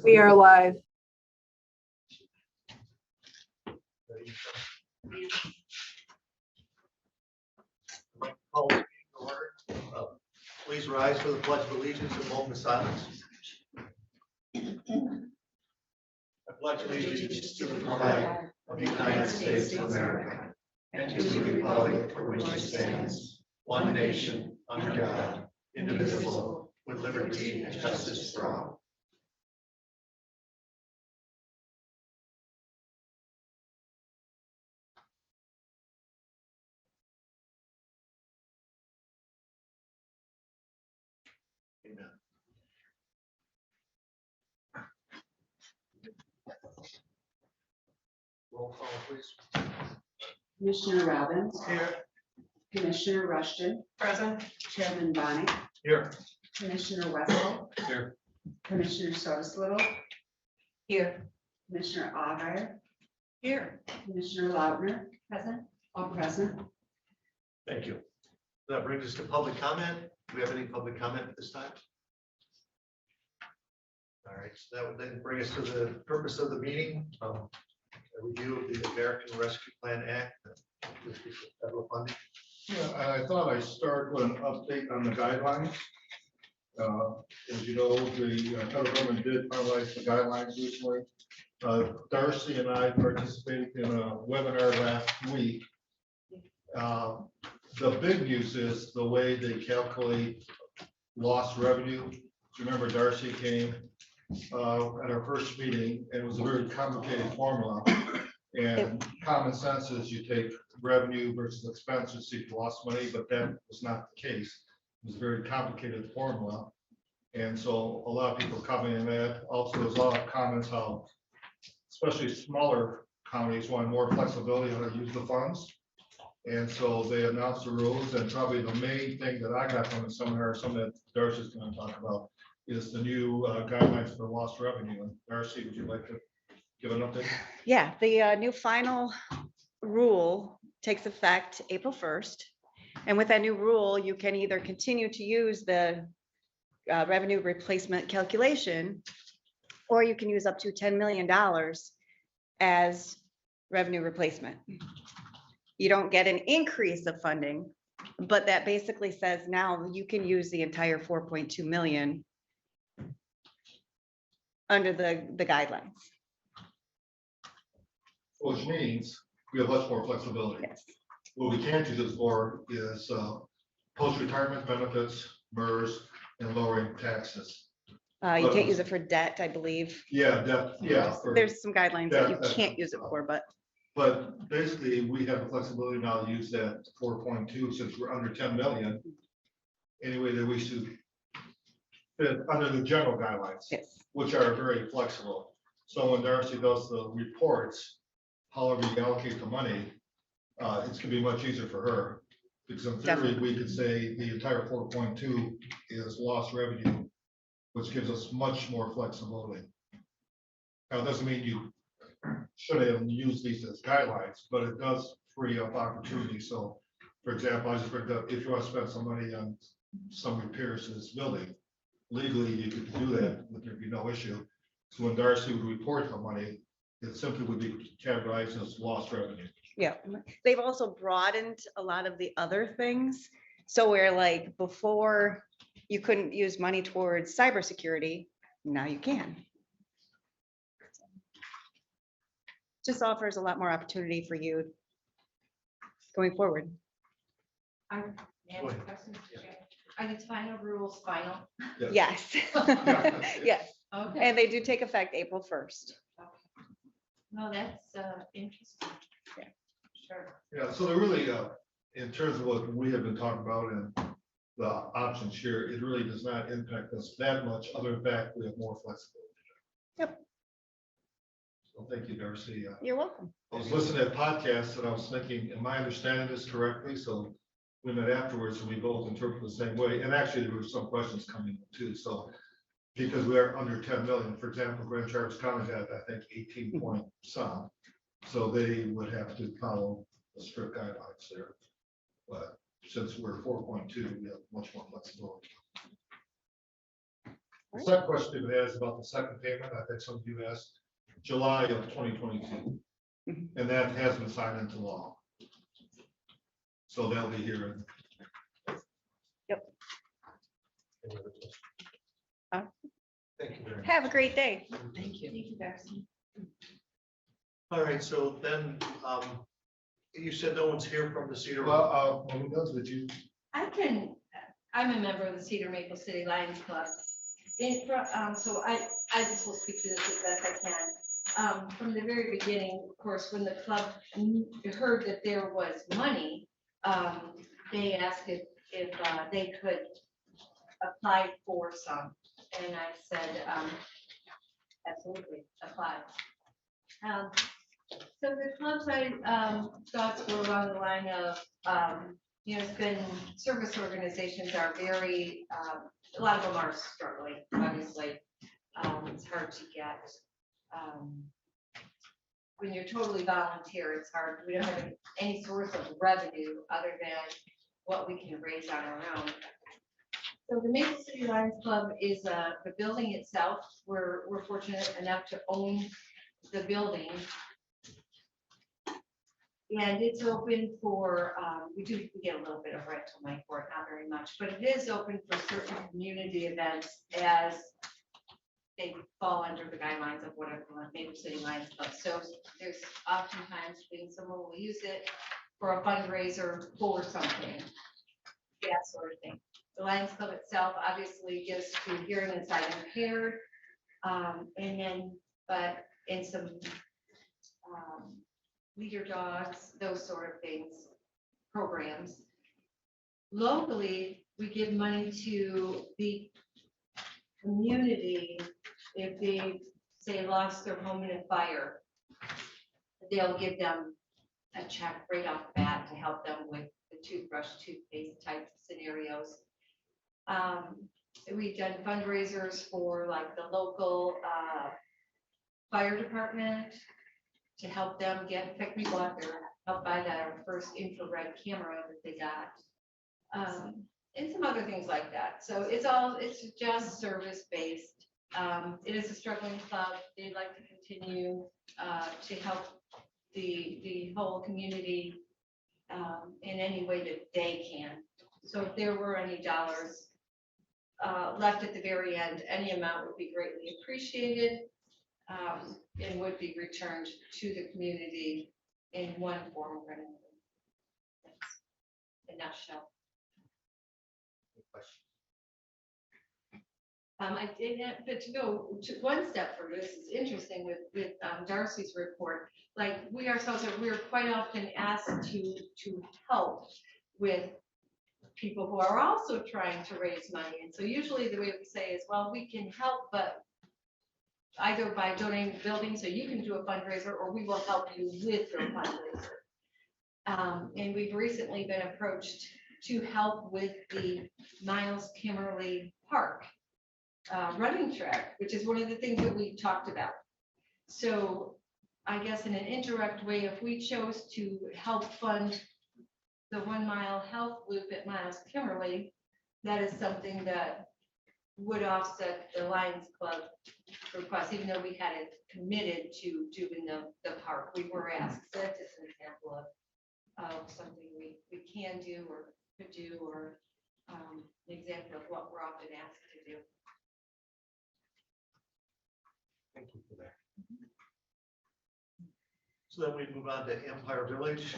We are live. Call the meeting to order. Please rise for the Pledge of Allegiance and moment of silence. I pledge allegiance to the flag of the United States of America and to the republic for which it stands, one nation, under God, indivisible, with liberty and justice for all. Amen. Roll call, please. Commissioner Robbins, Here. Commissioner Rushton, Present. Chairman Bonnet, Here. Commissioner Wessel, Here. Commissioner Sotis-Little, Here. Commissioner Ogire, Here. Commissioner Lautner, present, all present. Thank you. That brings us to public comment. Do we have any public comment at this time? All right, so that would then bring us to the purpose of the meeting. A review of the American Rescue Plan Act, with federal funding. Yeah, I thought I'd start with an update on the guidelines. As you know, the federal government did finalize the guidelines recently. Darcy and I participated in a webinar last week. The big news is the way they calculate lost revenue. Do you remember Darcy came at our first meeting, and it was a very complicated formula. And common sense is you take revenue versus expenses, so you lost money, but that was not the case. It was a very complicated formula. And so a lot of people coming in that. Also, there's a lot of comments how, especially smaller counties, want more flexibility on how to use the funds. And so they announced the rules, and probably the main thing that I got from the seminar, something that Darcy's going to talk about, is the new guidelines for lost revenue. And Darcy, would you like to give an update? Yeah, the new final rule takes effect April 1st. And with that new rule, you can either continue to use the revenue replacement calculation, or you can use up to $10 million as revenue replacement. You don't get an increase of funding, but that basically says now you can use the entire 4.2 million under the guidelines. Which means we have much more flexibility. Yes. What we can't use this for is post-retirement benefits, MERS, and lowering taxes. You can't use it for debt, I believe. Yeah, that, yeah. There's some guidelines that you That- can't use it for, but But basically, we have the flexibility now to use that 4.2 since we're under 10 million. Anyway, that we should fit under the general guidelines, yes, which are very flexible. So when Darcy does the reports, however you allocate the money, it's gonna be much easier for her. Because in theory, we could say the entire 4.2 is lost revenue, which gives us much more flexibility. Now, it doesn't mean you should have used these as guidelines, but it does free up opportunity. So, for example, I just bring up, if you want to spend some money on some repairs to this building, legally, you could do that, there'd be no issue. So when Darcy would report the money, it simply would be categorized as lost revenue. yeah. They've also broadened a lot of the other things. So where like before you couldn't use money towards cybersecurity, now you can. Just offers a lot more opportunity for you going forward. Go ahead. Are the final rules final? Yes. Yes, Okay. and they do take effect April 1st. No, that's interesting. Yeah. Sure. Yeah, so they're really, in terms of what we have been talking about and the options here, it really does not impact us that much, other than the fact we have more flexibility. Yep. So thank you, Darcy. You're welcome. I was listening to podcasts and I was thinking, am I understanding this correctly? So we met afterwards and we both interpreted the same way. And actually, there were some questions coming too. So because we are under 10 million, for example, Grand Traverse County had, I think, 18 point some. So they would have to follow the strict guidelines there. But since we're 4.2, we have much more flexibility. The second question people has about the second payment, I think some of you asked, July of 2022. And that has been signed into law. So they'll be here. Thank you very much. Have a great day. Thank you. Thank you, Darcy. All right, so then, you said no one's here from the Cedar. Well, when we go to the June, I'm a member of the Cedar Maple City Lions Club. So I just will speak to this as best I can. From the very beginning, of course, when the club heard that there was money, they asked if they could apply for some. And I said, absolutely, apply. So the club's thoughts were along the line of, it's been, service organizations are very, a lot of them are struggling, obviously. It's hard to get, when you're totally volunteer, it's hard. We don't have any source of revenue other than what we can raise on our own. So the Maple City Lions Club is the building itself. We're fortunate enough to own the building. And it's open for, we get a little bit of rental money for it, not very much, but it is open for certain community events as they fall under the guidelines of whatever the Maple City Lions Club. So there's oftentimes when someone will use it for a fundraiser for something, that sort of thing. The Lions Club itself obviously gives to hearing and sight impaired, and then, but in some leader dogs, those sort of things, programs. Locally, we give money to the community if they say lost their home in a fire. They'll give them a check right off the bat to help them with the toothbrush, toothpaste type scenarios. We've done fundraisers for like the local fire department to help them pick people up there, help buy their first infrared camera that they got. And some other things like that. So it's just service based. It is a struggling club. They'd like to continue to help the whole community in any way that they can. So if there were any dollars left at the very end, any amount would be greatly appreciated and would be returned to the community in one form or another. That's a nutshell. I didn't, but to go to one step further, this is interesting with Darcy's report. Like we ourselves we're quite often asked to help with people who are also trying to raise money. And so usually the way we say is, well, we can help, but either by donating the building so you can do a fundraiser, or we will help you with your fundraiser. And we've recently been approached to help with the Miles Kimmerly Park running track, which is one of the things that we talked about. So I guess in an indirect way, if we chose to help fund the 1 mile health loop at Miles Kimmerly, that is something that would offset the Lions Club request, even though we had it committed to doing the park. We were asked. So that's just an example of something we can do or could do, or an example of what we're often asked to do. Thank you for that. So then we move on to Empire Village.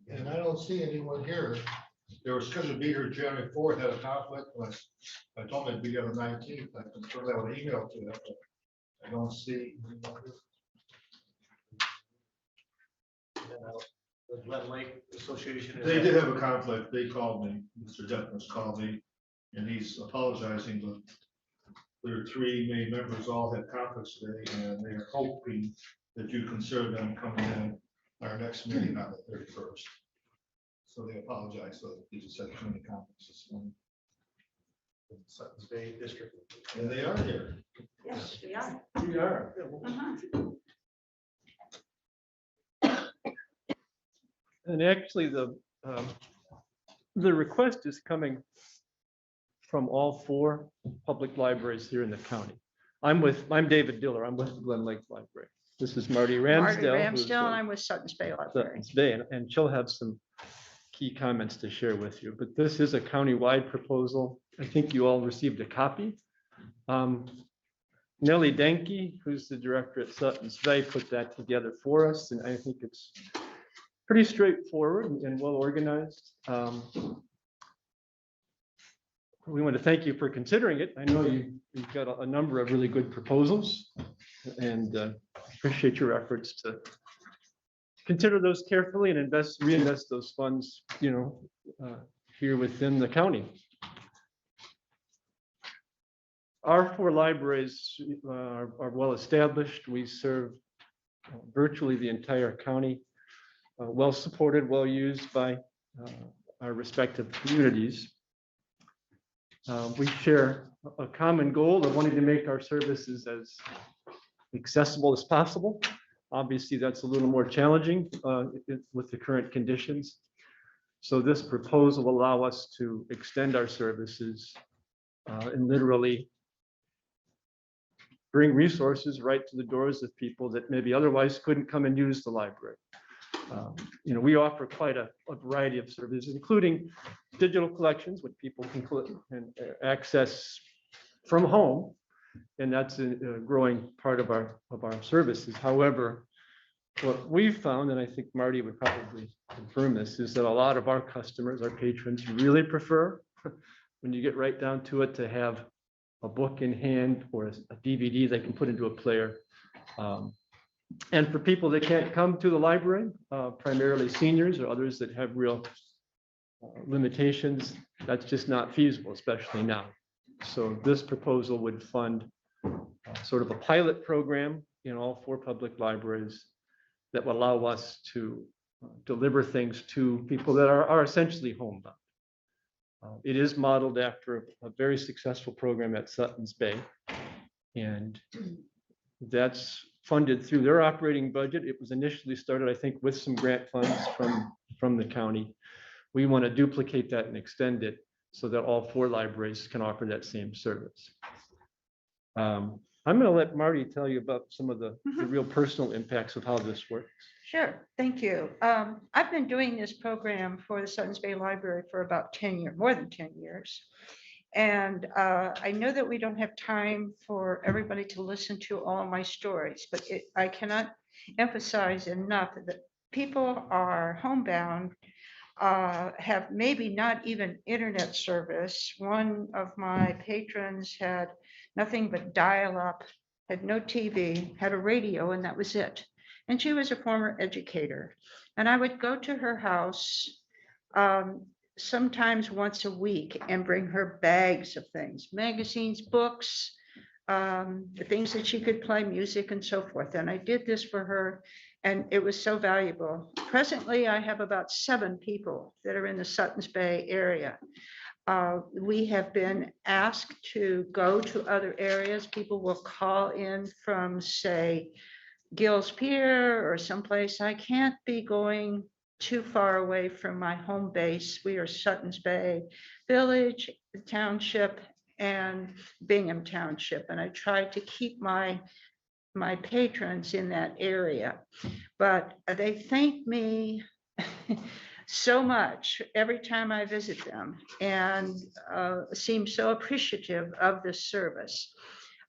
and I don't see anyone here. They were scheduled to be here January 4th, had a conflict. I told them they'd be here on the 19th. I confirmed that with an email to them, but I don't see anyone here. And then, the Glen Lake Association. They did have a conflict. They called me, Mr. Detmers called me, and he's apologizing, but their 3 main members all had conflicts today, and they're hoping that you consider them coming in our next meeting on the 31st. So they apologize, so they just had too many conflicts this morning. Sutton's Bay District. And they are here. Yes, we are. We are. And actually, the request is coming from all 4 public libraries here in the county. I'm David Diller. I'm with Glen Lake Library. This is Marty Marty Ramsdale. who's, Ramsdale, and I'm with Suttons Bay Library. Suttons Bay, and she'll have some key comments to share with you. But this is a county-wide proposal. I think you all received a copy. Nellie Denke, who's the director at Suttons Bay, put that together for us, and I think it's pretty straightforward and well organized. We want to thank you for considering it. I know you've got a number of really good proposals, and appreciate your efforts to consider those carefully and reinvest those funds, here within the county. Our 4 libraries are well established. We serve virtually the entire county, well supported, well used by our respective communities. We share a common goal of wanting to make our services as accessible as possible. Obviously, that's a little more challenging with the current conditions. So this proposal will allow us to extend our services and literally bring resources right to the doors of people that maybe otherwise couldn't come and use the library. We offer quite a variety of services, including digital collections, which people can access from home, and that's a growing part of our services. However, what we've found, and I think Marty would probably confirm this, is that a lot of our customers, our patrons, really prefer, when you get right down to it, to have a book in hand or a DVD they can put into a player. And for people that can't come to the library, primarily seniors or others that have real limitations, that's just not feasible, especially now. So this proposal would fund sort of a pilot program in all 4 public libraries that will allow us to deliver things to people that are essentially homebound. It is modeled after a very successful program at Suttons Bay, and that's funded through their operating budget. It was initially started, I think, with some grant funds from the county. We want to duplicate that and extend it so that all 4 libraries can offer that same service. I'm going to let Marty tell you about some of the real personal impacts of how this works. Sure, thank you. I've been doing this program for the Suttons Bay Library for about 10 years, more than 10 years. And I know that we don't have time for everybody to listen to all my stories, but I cannot emphasize enough that people are homebound, have maybe not even internet service. One of my patrons had nothing but dial-up, had no TV, had a radio, and that was it. And she was a former educator. And I would go to her house sometimes once a week and bring her bags of things, magazines, books, the things that she could play, music and so forth. And I did this for her, and it was so valuable. Presently, I have about 7 people that are in the Suttons Bay area. We have been asked to go to other areas. People will call in from, say, Gills Pier or someplace. I can't be going too far away from my home base. We are Suttons Bay Village, the township, and Bingham Township. And I try to keep my patrons in that area. But they thank me so much every time I visit them, and seem so appreciative of this service.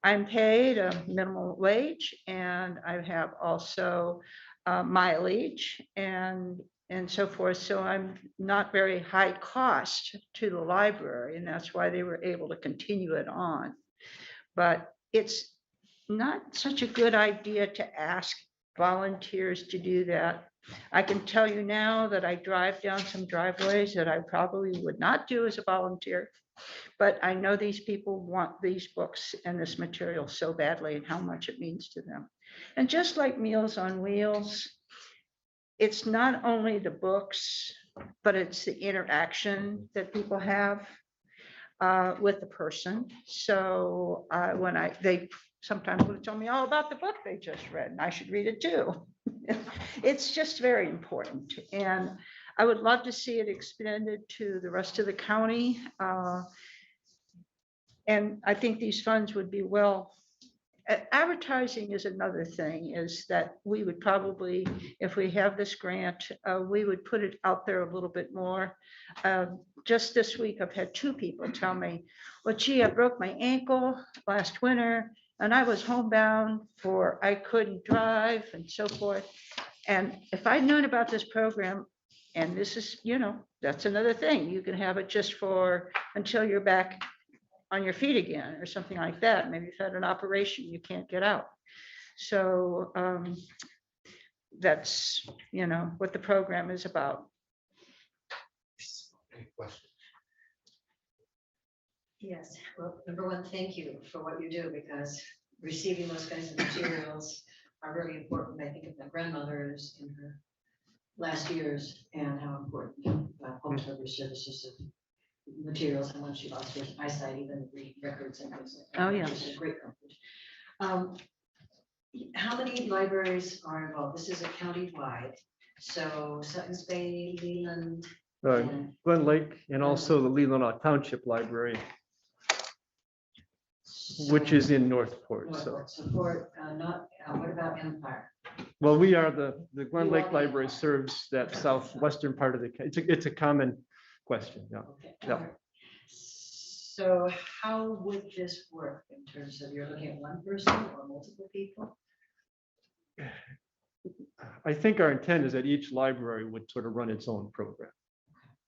I'm paid a minimum wage, and I have also mileage and so forth. So I'm not very high cost to the library, and that's why they were able to continue it on. But it's not such a good idea to ask volunteers to do that. I can tell you now that I drive down some driveways that I probably would not do as a volunteer, but I know these people want these books and this material so badly and how much it means to them. And just like Meals on Wheels, it's not only the books, but it's the interaction that people have with the person. So they sometimes would tell me all about the book they just read, and I should read it too. It's just very important. And I would love to see it expanded to the rest of the county. And I think these funds would be well, advertising is another thing, is that we would probably, if we have this grant, we would put it out there a little bit more. Just this week, I've had 2 people tell me, well, gee, I broke my ankle last winter and I was homebound for, I couldn't drive and so forth. And if I'd known about this program, and this is, that's another thing, you can have it just for, until you're back on your feet again or something like that. Maybe you've had an operation, you can't get out. So that's, what the program is about. Any questions? Yes, well, number one, thank you for what you do, because receiving those kinds of materials are really important. I think of my grandmother's in her last years and how important home recovery services of materials, and when she lost her eyesight, even reading records and things like that. Oh, yeah. Which is a great comfort. How many libraries are involved? This is a county-wide, so Suttons Bay, Leland. and- Glen Lake, and also the Leelanau Township Library, which is in Northport. So, Northport, support, what about Empire? well, we are the Glen You Lake are the Library Empire. serves that southwestern part of the, it's a common question. Yeah. Okay, Yeah. all right. So how would this work in terms of you're looking at one person or multiple people? I think our intent is that each library would sort of run its own program.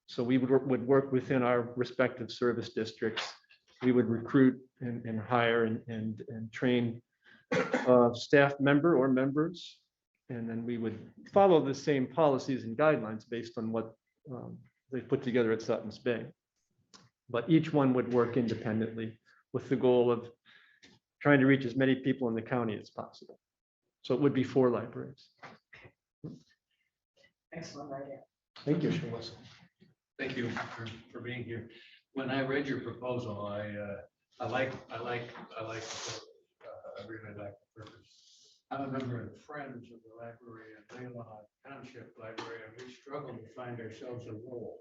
So we would work within our respective service districts. We would recruit and hire and train staff member or members. And then we would follow the same policies and guidelines based on what they put together at Suttons Bay. But each one would work independently with the goal of trying to reach as many people in the county as possible. So it would be 4 libraries. Excellent idea. Thank you. Commissioner Wessel. Thank you for being here. When I read your proposal, I like the purpose. I really like the purpose. I'm a member of Friends of the Library at Leelanau Township Library, and we struggle to find ourselves a role.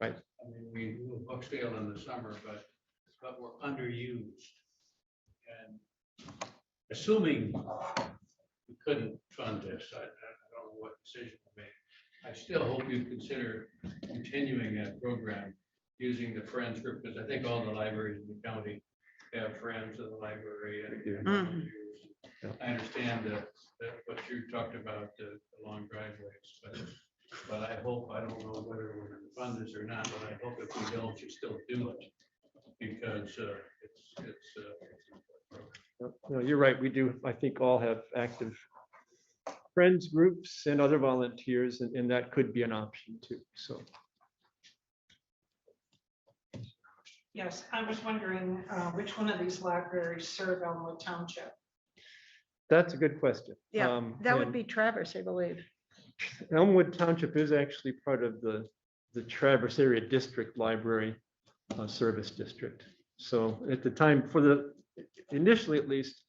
Right. I mean, we do a book sale in the summer, but we're underused. And assuming we couldn't fund this, I don't know what decision to make. I still hope you consider continuing that program using the Friends group, because I think all the libraries in the county have Friends of the Library. And Yeah. I understand that what you talked about, the long driveways, but I hope, I don't know whether we're going to fund this or not, but I hope if we don't, you still do it, because No, you're right. We do, I think, all have active friends groups and other volunteers, and that could be an option too. So Yes, I was wondering which one of these libraries serve Elmwood Township? that's a good question. Yeah, that would and be Traverse, I believe. Elmwood Township is actually part of the Traverse Area District Library Service District. So at the time, initially at least,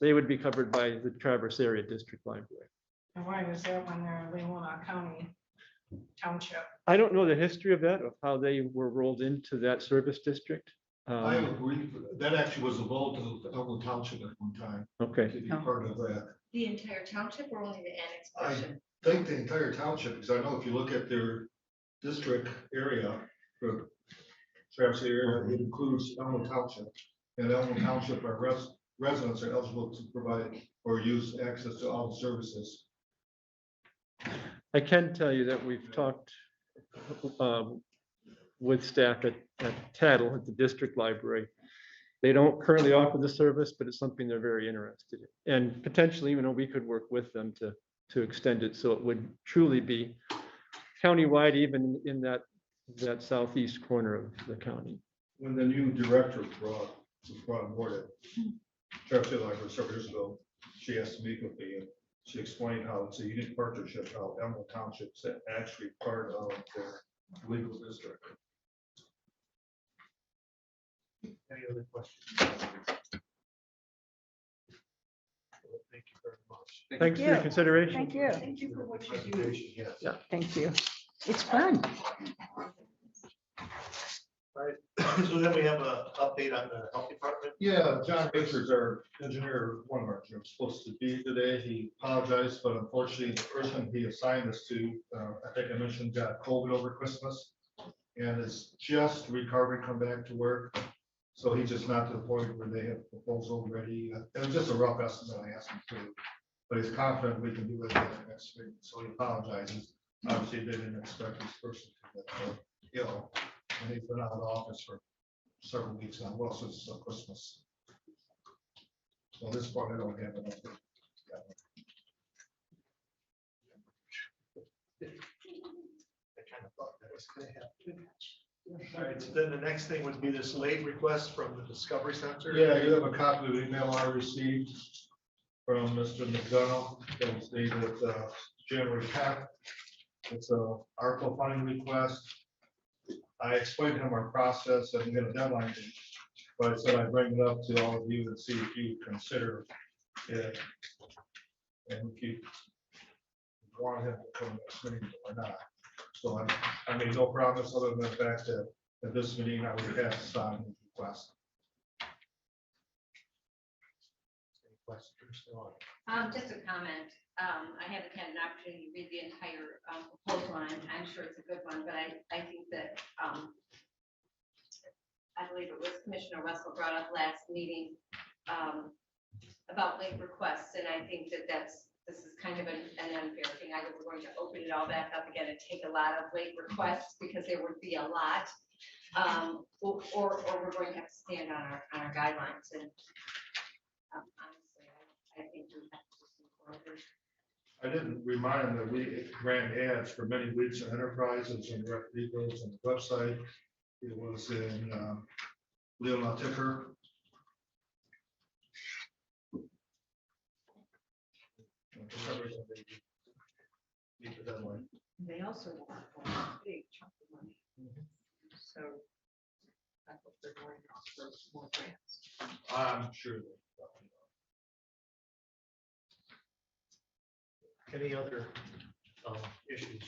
they would be covered by the Traverse Area District Library. And why is that when they're Leelanau County Township? I don't know the history of that, of how they were rolled into that service district. I agree. That actually was a vote of Elmwood Township at one time Okay, to be part of that. The entire township or only the annex I portion? think the entire township, because I know if you look at their district area, for Traverse area, it includes Elmwood Township. And Elmwood Township, our residents are eligible to provide or use access to all the services. I can tell you that we've talked with staff at Tattle, at the district library. They don't currently offer the service, but it's something they're very interested in. And potentially, we could work with them to extend it so it would truly be countywide, even in that southeast corner of the county. When the new director was brought on board at Traverse Library several years ago, she asked to meet with me and she explained how it's a unique partnership, how Elmwood Township is actually part of their legal district. Any other questions? Thank you very much. Thanks for your you. consideration. Thank you. Thank you for what you do. Presentation, yes. Thank you. It's fun. All right. So then we have an update on the health department. Yeah, John Richards, our engineer, one of our engineers, supposed to be today. He apologized, but unfortunately, the person he assigned us to, I think I mentioned, got COVID over Christmas and is just recovering, come back to work. So he's just not to the point where they have proposal ready. It was just a rough estimate I asked him to, but he's confident we can do it next week. So he apologizes. Obviously, they didn't expect this person to get ill, and he's been out of the office for several weeks now, well, since Christmas. So this part I don't have enough. I kind of thought that was gonna happen. All right, so then the next thing would be this late request from the Discovery Center. Yeah, you have a copy of the email I received from Mr. McDonough that was dated January 10th. It's a ARPA funding request. I explained to him our process and we had a deadline date, but I said I'd bring it up to all of you and see if you consider it. And if you want him to come next meeting or not. So I made no promise other than the fact that at this meeting I would have to sign the request. Any questions? Just a comment. I haven't had an opportunity to read the entire proposal, and I'm sure it's a good one, but I think that, I believe it was Commissioner Russell brought up last meeting about late requests, and I think that this is kind of an unfair thing. Either we're going to open it all back up again and take a lot of late requests, because there would be a lot, or we're going to have to stand on our guidelines, and honestly, I think we have to just move forward. I didn't remind him that we ran ads for many weeks in Enterprises and Rec Depot and the website. It was in Leelanau Ticker. For some reason, they beat the deadline. They also want a big chunk of money. So I hope they're going for more grants. I'm sure they. Any other issues?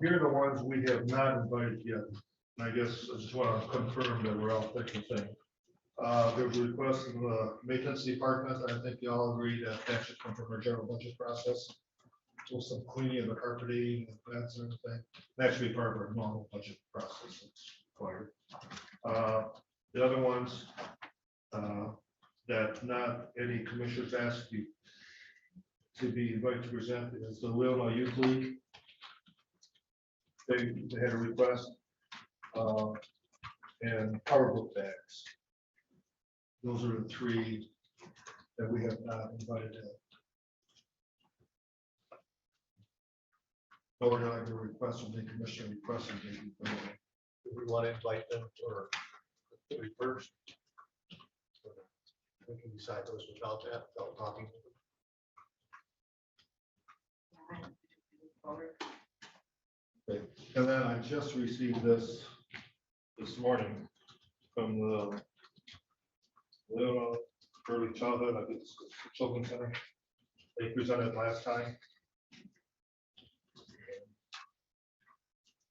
Here are the ones we have not invited yet. And I guess I just want to confirm that we're all thinking the same. There's a request from the maintenance department. I think you all agree that that should come from our general budget process. So some cleaning of the carpeting and that sort of thing. That should be part of our normal budget process. It's required. The other ones that not any commissioners asked you to be invited to present is the Leelanau Youth League. They had a request and power book bags. Those are the three that we have not invited in. No, we're not going to request from the commissioner requesting. Do we want to invite them for the 31st? We can decide those without that, without talking to them. Okay. And then I just received this morning from the Leelanau Early Childhood, I think it's Children's Center. They presented last time.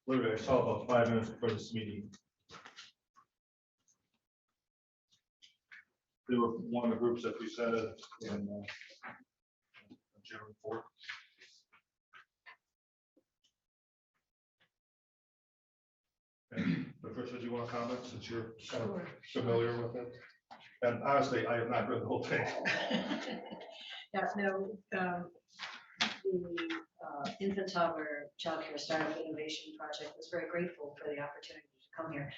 Literally, I saw about 5 minutes before this meeting. They were one of the groups that presented in January 4th. Patricia, do you want to comment since you're kind of familiar with it? And honestly, I have not read the whole thing. Yeah, no, the infant toddler childcare startup innovation project was very grateful for the opportunity to come here.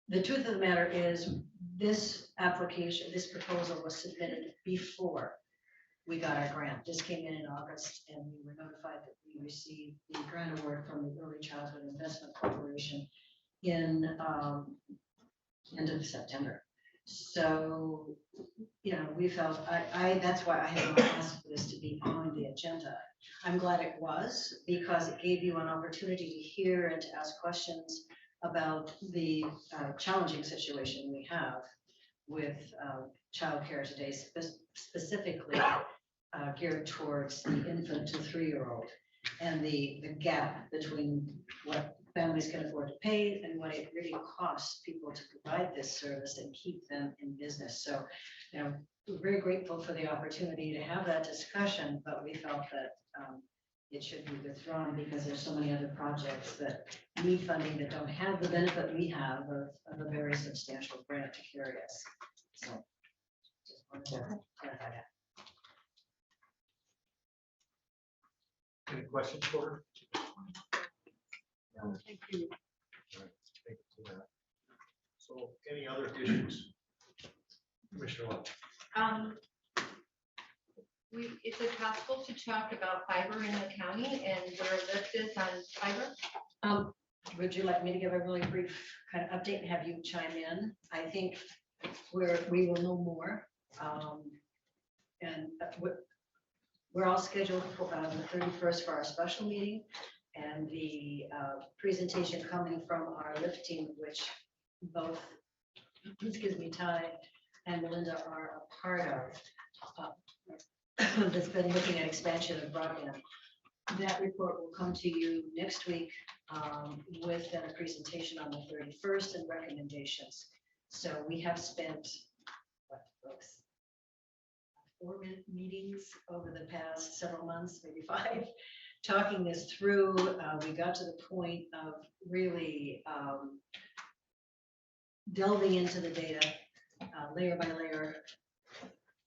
The truth of the matter is, this application, this proposal was submitted before we got our grant. This came in August, and we were notified that we received the grant award from the Early Childhood Investment Corporation in end of September. So, you know, we felt, that's why I had not asked for this to be on the agenda. I'm glad it was, because it gave you an opportunity to hear and to ask questions about the challenging situation we have with childcare today, specifically geared towards the infant to 3-year-old, and the gap between what families can afford to pay and what it really costs people to provide this service and keep them in business. So, we're very grateful for the opportunity to have that discussion, but we felt that it should be withdrawn because there's so many other projects that need funding that don't have the benefit we have of a very substantial grant to carry us. So just wanted to clarify that. Any questions for her? Thank you. All right, thank you for that. So any other issues? Commissioner Lund. Is it possible to talk about fiber in the county and where this is on fiber? Would you like me to give a really brief kind of update and have you chime in? I think we will know more. And we're all scheduled for the 31st for our special meeting and the presentation coming from our lift team, which both, Ty and Melinda are a part of. That's been looking at expansion of broadband. That report will come to you next week with then a presentation on the 31st and recommendations. So we have spent, what, folks, 4 meetings over the past several months, maybe 5, talking this through. We got to the point of really delving into the data layer by layer,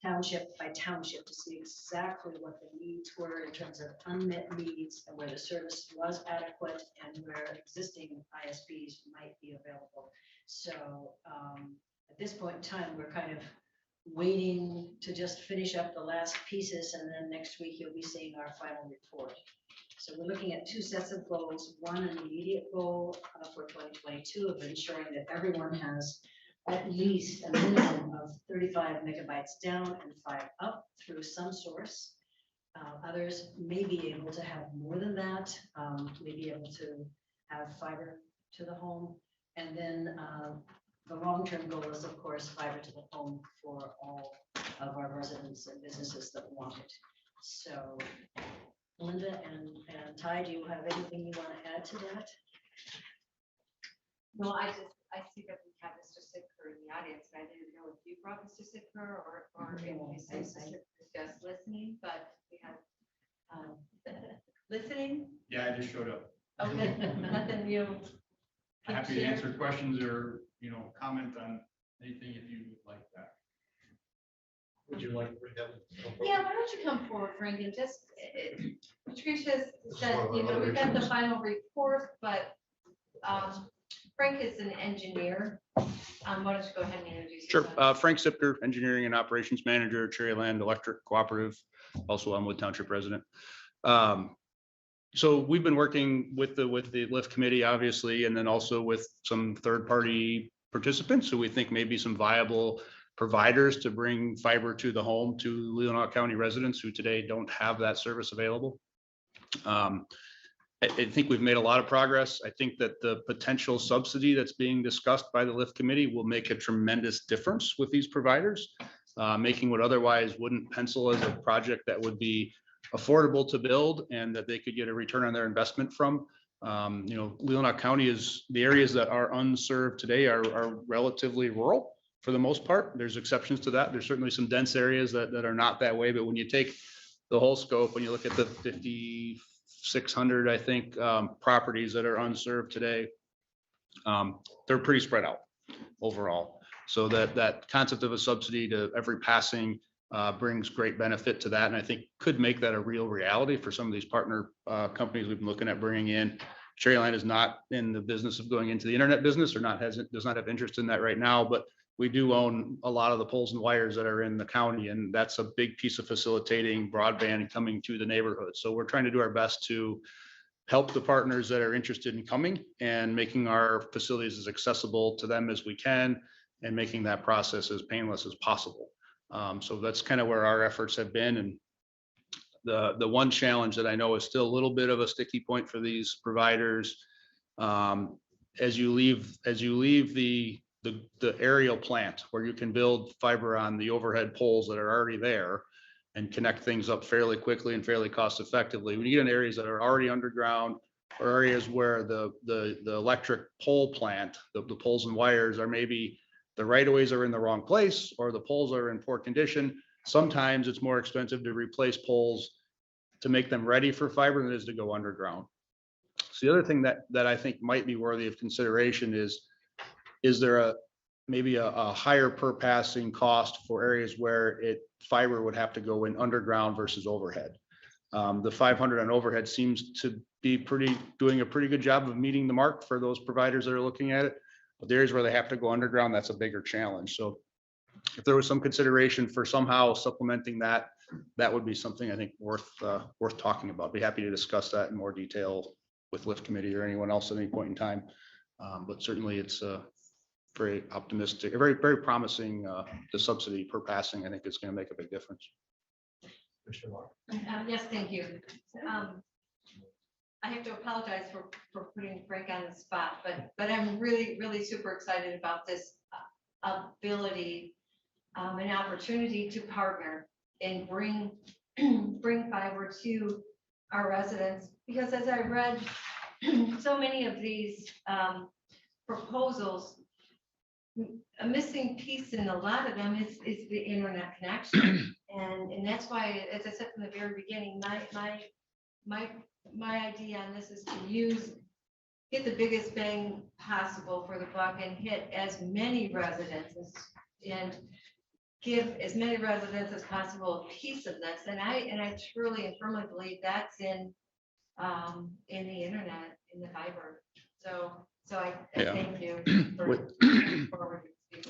township by township, to see exactly what the needs were in terms of unmet needs and where the service was adequate and where existing ISPs might be available. So at this point in time, we're kind of waiting to just finish up the last pieces, and then next week you'll be seeing our final report. So we're looking at 2 sets of goals. One, an immediate goal for 2022 of ensuring that everyone has at least a minimum of 35 megabytes down and 5 up through some source. Others may be able to have more than that, may be able to have fiber to the home. And then the long-term goal is, of course, fiber to the home for all of our residents and businesses that want it. So Linda and Ty, do you have anything you want to add to that? No, I see that we have Mr. Sicker in the audience, and I didn't know if you brought Mr. Sicker or if you said Mr. Sicker was just listening, but we have listening. Yeah, I just showed up. Okay, nothing new. Happy to answer questions or, comment on anything if you would like that. Would you like to bring that? Yeah, why don't you come forward, Frank, and just, Patricia said, we got the final report, but Frank is an engineer. Why don't you go ahead and introduce Sure. yourself? Frank Sipker, Engineering and Operations Manager, Cherryland Electric Cooperative, also Elmwood Township resident. So we've been working with the LIFT committee, obviously, and then also with some third-party participants who we think may be some viable providers to bring fiber to the home to Leelanau County residents who today don't have that service available. I think we've made a lot of progress. I think that the potential subsidy that's being discussed by the LIFT committee will make a tremendous difference with these providers, making what otherwise wouldn't pencil as a project that would be affordable to build and that they could get a return on their investment from. Leelanau County is, the areas that are unserved today are relatively rural for the most part. There's exceptions to that. There's certainly some dense areas that are not that way, but when you take the whole scope, when you look at the 5,600, I think, properties that are unserved today, they're pretty spread out overall. So that concept of a subsidy to every passing brings great benefit to that, and I think could make that a real reality for some of these partner companies we've been looking at bringing in. Cherryland is not in the business of going into the internet business, or does not have interest in that right now, but we do own a lot of the poles and wires that are in the county, and that's a big piece of facilitating broadband coming to the neighborhood. So we're trying to do our best to help the partners that are interested in coming and making our facilities as accessible to them as we can and making that process as painless as possible. So that's kind of where our efforts have been. And the one challenge that I know is still a little bit of a sticky point for these providers, as you leave the aerial plant where you can build fiber on the overhead poles that are already there and connect things up fairly quickly and fairly cost effectively. When you get in areas that are already underground or areas where the electric pole plant, the poles and wires are maybe the right of ways are in the wrong place or the poles are in poor condition. Sometimes it's more expensive to replace poles to make them ready for fiber than it is to go underground. So the other thing that I think might be worthy of consideration is there maybe a higher per passing cost for areas where fiber would have to go in underground versus overhead. The 500 on overhead seems to be doing a pretty good job of meeting the mark for those providers that are looking at it. But the areas where they have to go underground, that's a bigger challenge. So if there was some consideration for somehow supplementing that, that would be something I think worth talking about. Be happy to discuss that in more detail with Lift Committee or anyone else at any point in time. But certainly it's very optimistic, very, very promising. The subsidy per passing, I think is going to make a big difference. Yes, thank you. I have to apologize for putting Frank on the spot, but I'm really, really super excited about this ability, an opportunity to partner and bring fiber to our residents. Because as I read so many of these proposals, a missing piece in a lot of them is the internet connection. And that's why, as I said from the very beginning, my idea on this is to get the biggest bang possible for the buck and hit as many residents and give as many residents as possible a piece of this. And I truly and firmly believe that's in the internet, in the fiber. So I thank you for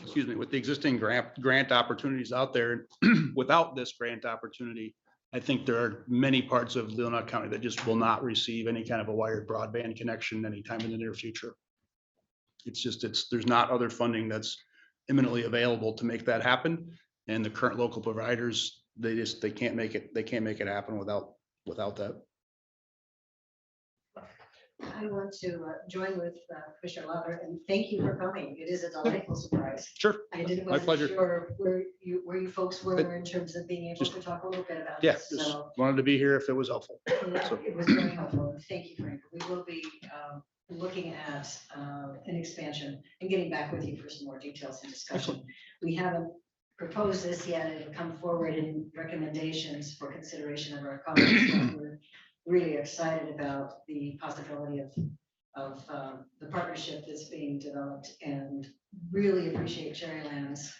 Excuse me, with the existing grant opportunities out there, without this grant opportunity, I think there are many parts of Leelanau County that just will not receive any kind of a wired broadband connection anytime in the near future. There's not other funding that's imminently available to make that happen. And the current local providers, they can't make it happen without that. I want to join with Commissioner Lover and thank you for coming. It is a delightful surprise. Sure. I didn't My wasn't pleasure. sure where you folks were in terms of being able to talk a little bit about Yeah, this. just So wanted to be here if it was helpful. it was very helpful. Thank you, Frank. We will be looking at an expansion and getting back with you for some more details and discussion. We haven't proposed this yet. It'll come forward in recommendations for consideration of our colleagues. We're really excited about the possibility of the partnership that's being developed and really appreciate Cherryland's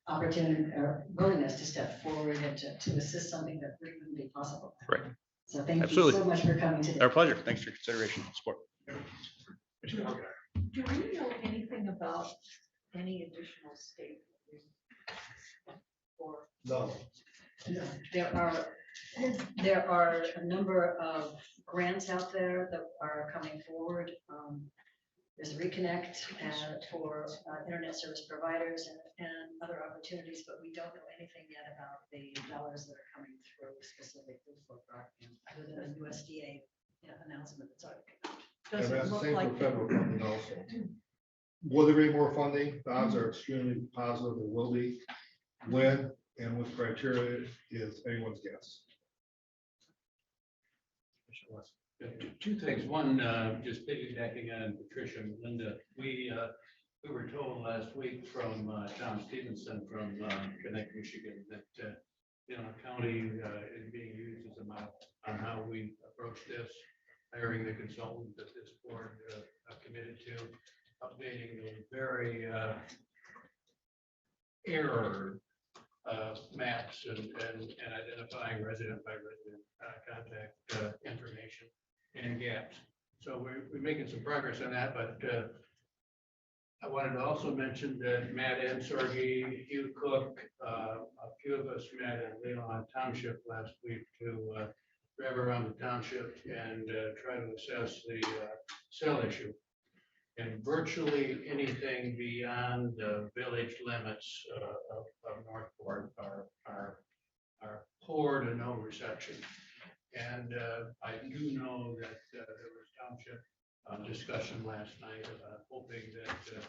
opportunity or willingness to step forward and to assist something that wouldn't be possible. Right. So thank Absolutely. you so much for coming today. Our pleasure. Thanks for your consideration and support. Do we know anything about any additional state? Or No. No, there are a number of grants out there that are coming forward. There's Reconnect for internet service providers and other opportunities, but we don't know anything yet about the dollars that are coming through specifically for broadband, other than the USDA announcement that's already come out. And does that's it the look same like? for federal funding also. Will there be more funding? The odds are extremely positive there will be. When and with criteria is anyone's guess. Two things. One, just piggybacking on Patricia and Linda, we were told last week from Tom Stevenson from Connect Michigan that Leelanau County is being used as a model on how we approach this, hiring the consultant that this board committed to, updating the very error maps and identifying resident by resident contact information and gaps. So we're making some progress on that, but I wanted to also mention that Matt Ansorgi, Hugh Cook, a few of us met in Leelanau Township last week to drive around the township and try to assess the cell issue. And virtually anything beyond the village limits of Northport are poor to no reception. And I do know that there was township discussion last night about hoping that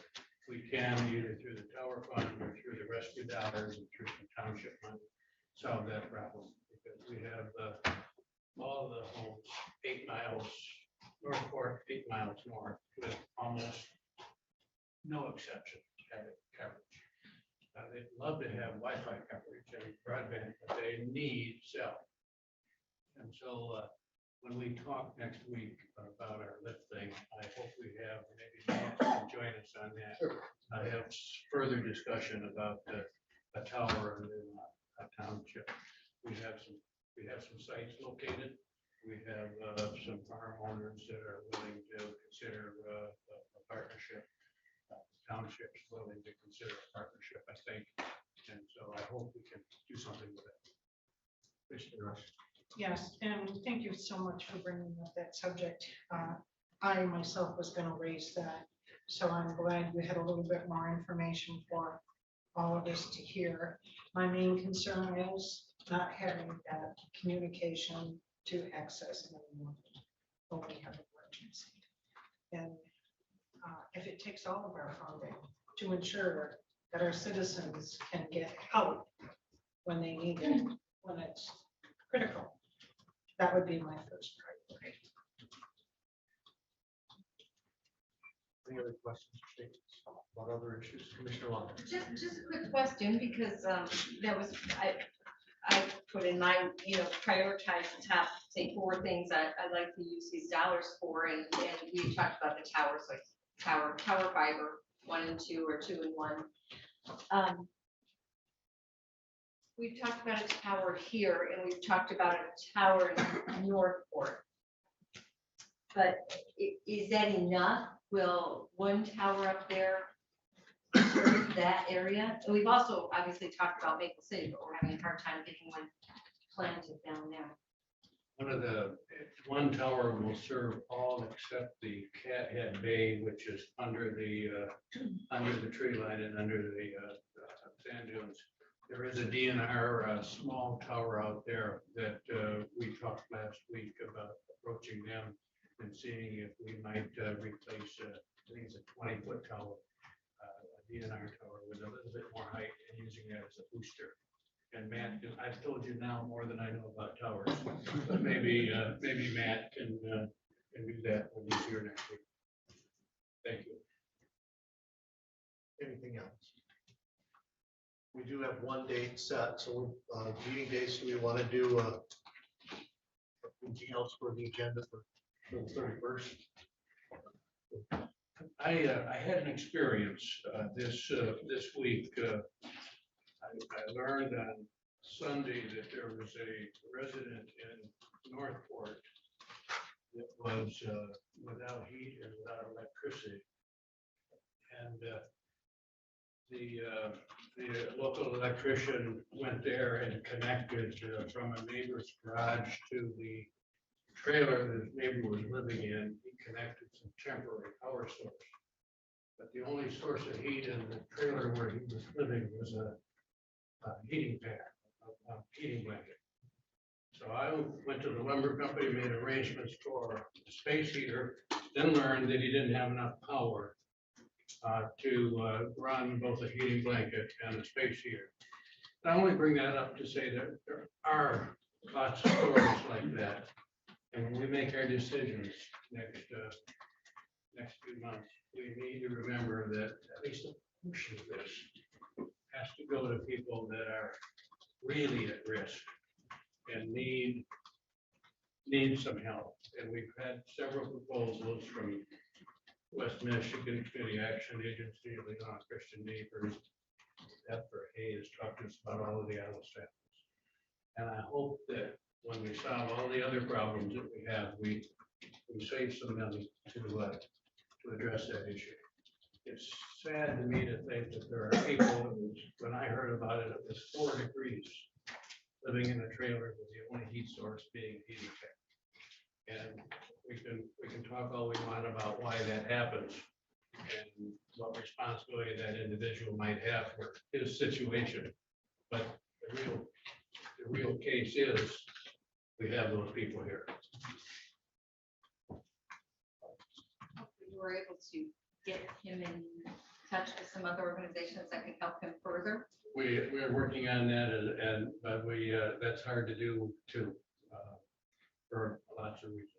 we can, either through the tower fund or through the rescue dollars and through some township money, solve that problem. Because we have all the homes 8 miles Northport, 8 miles north, with almost no exception have it coverage. They'd love to have Wi-Fi coverage and broadband, but they need cell. And so when we talk next week about our lift thing, I hope we have, maybe Matt can join us on that. I have further discussion about a tower in a township. We have some sites located. We have some farm owners that are willing to consider a partnership. Townships willing to consider a partnership, I think. And so I hope we can do something with it. Commissioner Rush. Yes, and thank you so much for bringing up that subject. I myself was going to raise that, so I'm glad we had a little bit more information for all of us to hear. My main concern is not having that communication to access anyone when we have an emergency. And if it takes all of our funding to ensure that our citizens can get help when they need it, when it's critical, that would be my first priority. Any other questions or statements about other issues? Commissioner Long. Just a quick question, because that was, I put in my, prioritize the top, say, 4 things I'd like to use these dollars for, and we talked about the towers, like tower fiber 1 and 2 or 2 and 1. We've talked about a tower here, and we've talked about a tower in Northport. But is that enough? Will one tower up there serve that area? And we've also obviously talked about Maple City, but we're having a hard time getting one planted down there. One tower will serve all except the Cathead Bay, which is under the tree line and under the sand dunes. There is a DNR small tower out there that we talked last week about approaching them and seeing if we might replace, I think it's a 20-foot tower, a DNR tower with a little bit more height and using that as a booster. And Matt, I've told you now more than I know about towers, but maybe Matt can do that when he's here next week. Thank you. Anything else? We do have one date set, so meeting dates, do we want to do anything else for the agenda for the 31st? I had an experience this week. I learned on Sunday that there was a resident in Northport that was without heat and without electricity. And the local electrician went there and connected from a neighbor's garage to the trailer that his neighbor was living in. He connected some temporary power source. But the only source of heat in the trailer where he was living was a heating pad, a heating blanket. So I went to the lumber company, made arrangements for a space heater, then learned that he didn't have enough power to run both a heating blanket and a space heater. I only bring that up to say that there are lots of stories like that. And when we make our decisions next few months, we need to remember that at least a portion of this has to go to people that are really at risk and need some help. And we've had several proposals from West Michigan Community Action Agency, Leelanau Christian Neighbors, Edford Hayes talked to us about all of the animal families. And I hope that when we solve all the other problems that we have, we save some money to address that issue. It's sad to me to think that there are people, when I heard about it, it was 4 degrees living in a trailer with the only heat source being a heating pad. And we can talk all we want about why that happens and what responsibility that individual might have for his situation. But the real case is we have those people here. We were able to get him in touch with some other organizations that can help him further. We're working on that, but that's hard to do too, for lots of reasons.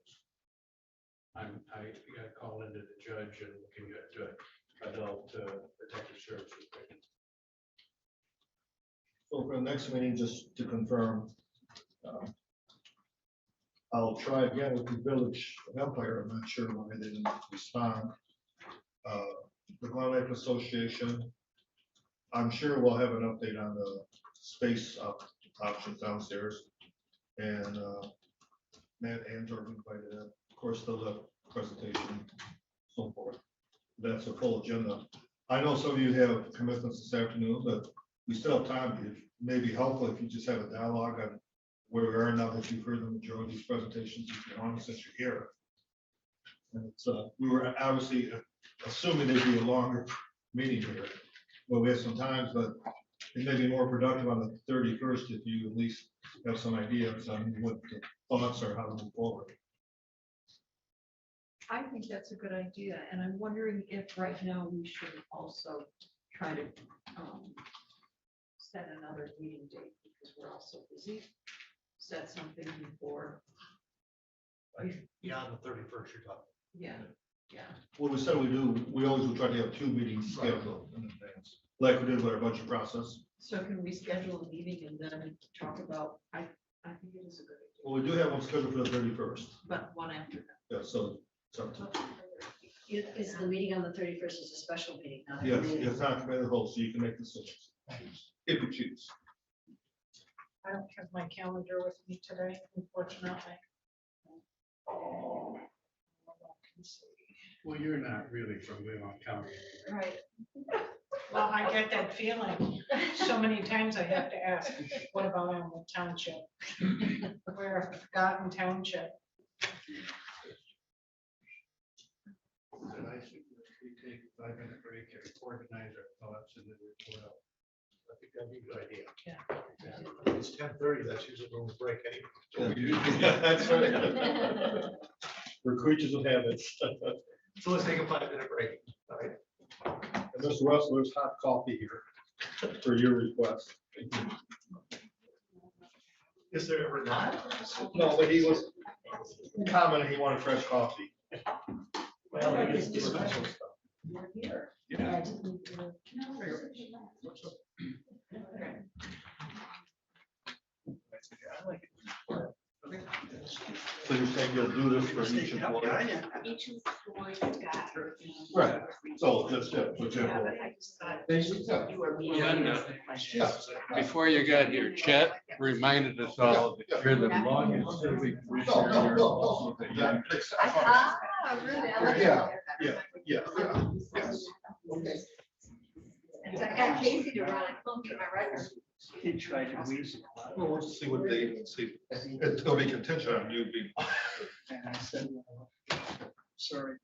I got a call into the judge and looking at adult protective services. So for the next meeting, just to confirm, I'll try again with the Village of Empire. I'm not sure why they didn't respond. The Glen Lake Association, I'm sure we'll have an update on the space options downstairs. And Matt and Jordan invited in, of course, the lift presentation, so forth. That's a full agenda. I know some of you have commitments this afternoon, but we still have time. It may be helpful if you just have a dialogue on where we are now that you've heard the majority of these presentations, if you want, since you're here. And it's, we were obviously assuming there'd be a longer meeting here, but we have some times, but it may be more productive on the 31st if you at least have some ideas on what the thoughts are, how to move forward. I think that's a good idea, and I'm wondering if right now we should also try to set another meeting date, because we're all so busy. Set something before, Beyond the 31st, you're talking. yeah, yeah. What we said we do, we always will try to have 2 meetings scheduled in advance, like we did with our budget process. So can we schedule a meeting and then talk about, I think it is a good idea, Well, we do have one scheduled for the 31st. but one after that. Yeah, so it's up to, Is the meeting on the 31st is a special meeting, not a yes, meeting? it's not committed whole, so you can make decisions. If you choose. I don't have my calendar with me today, unfortunately. Well, you're not really from Leelanau County. Right. Well, I get that feeling. So many times I have to ask, what about Elmwood Township? We're a forgotten township. And I think we take a 5-minute break and organize our thoughts and then report out. I think that'd be a good idea. It's 10:30, that's usually when we break anyway. Yeah, that's right. We're creatures of habits. So let's take a 5-minute break. All right. And Mr. Russell, there's hot coffee here for your request. Is there ever not? No, but he was commenting he wanted fresh coffee. Well, maybe it's the special stuff. We're here. Yeah. I like it. So you're saying you'll do this for each employee? Each employee's got. Right. So that's it, for example. Before you got here, Chet reminded us all that you're the longest serving commissioner here. Yeah, yeah, yeah. Yes. Okay. I got Casey to run, I told him my record. Well, we'll see what they see. It's gonna be contingent on you being. Sorry.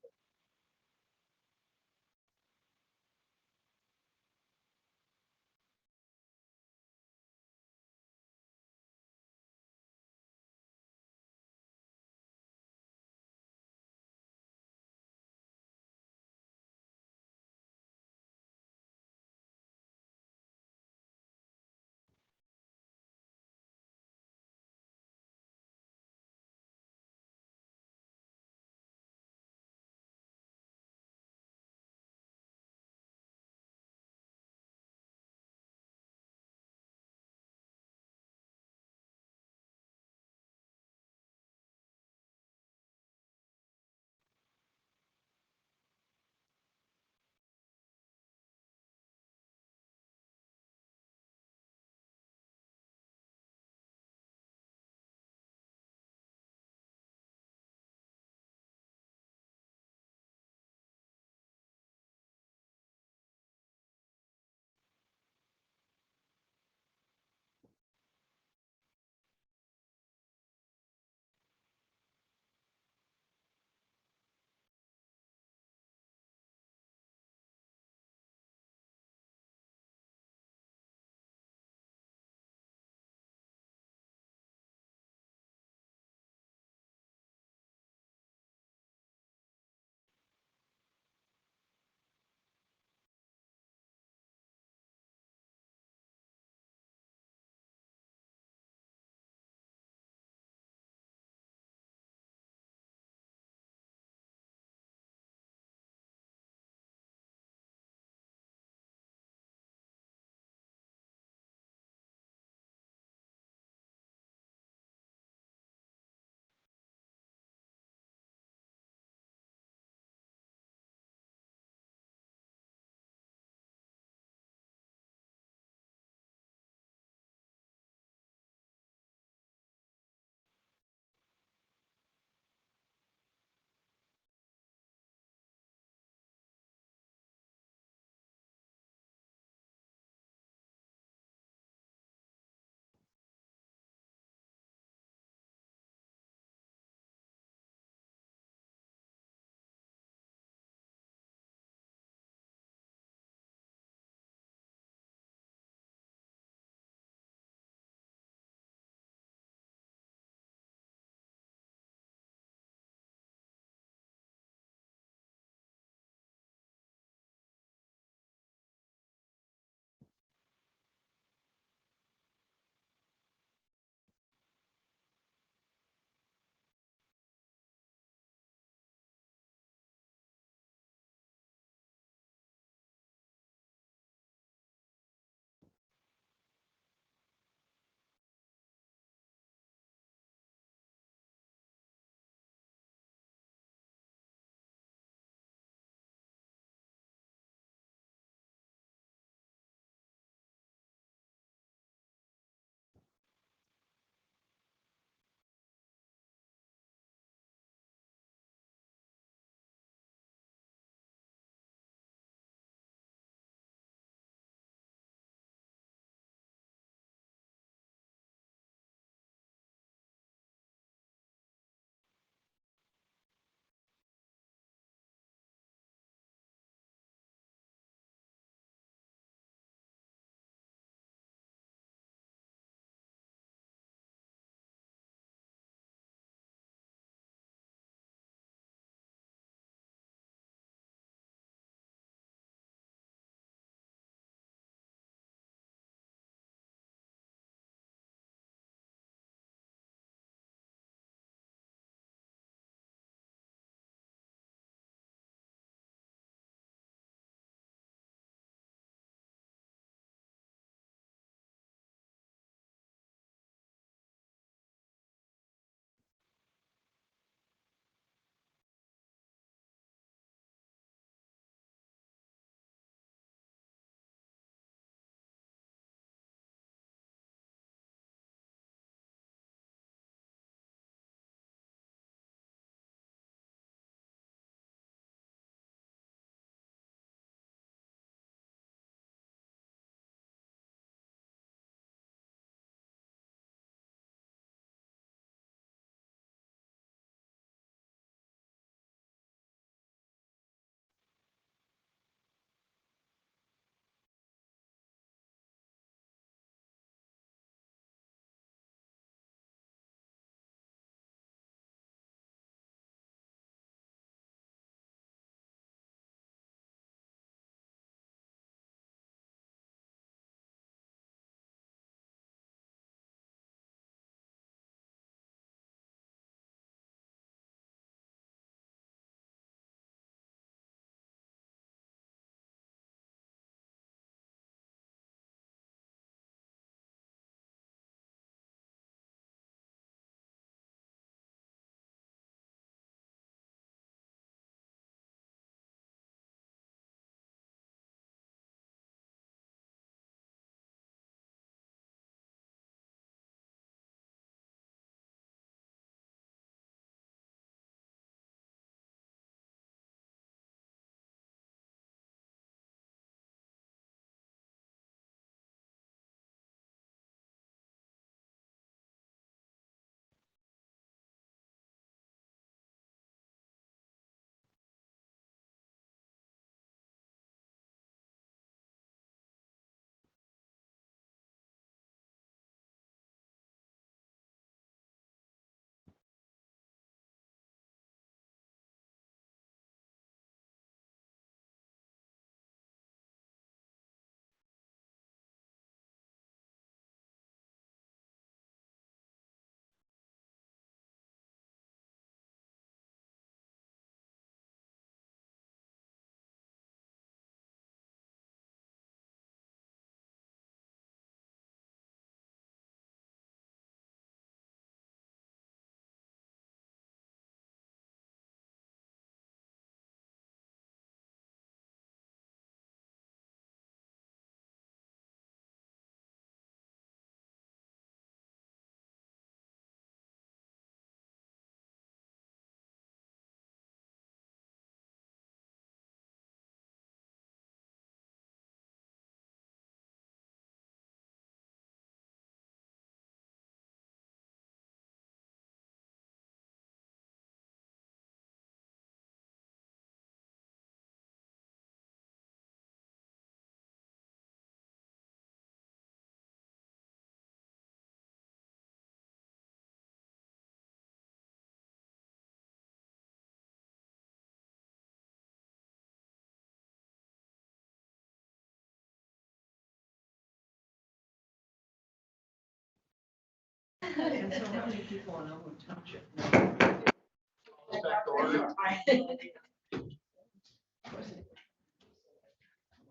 And so how many people in Elmwood Township? Back to order.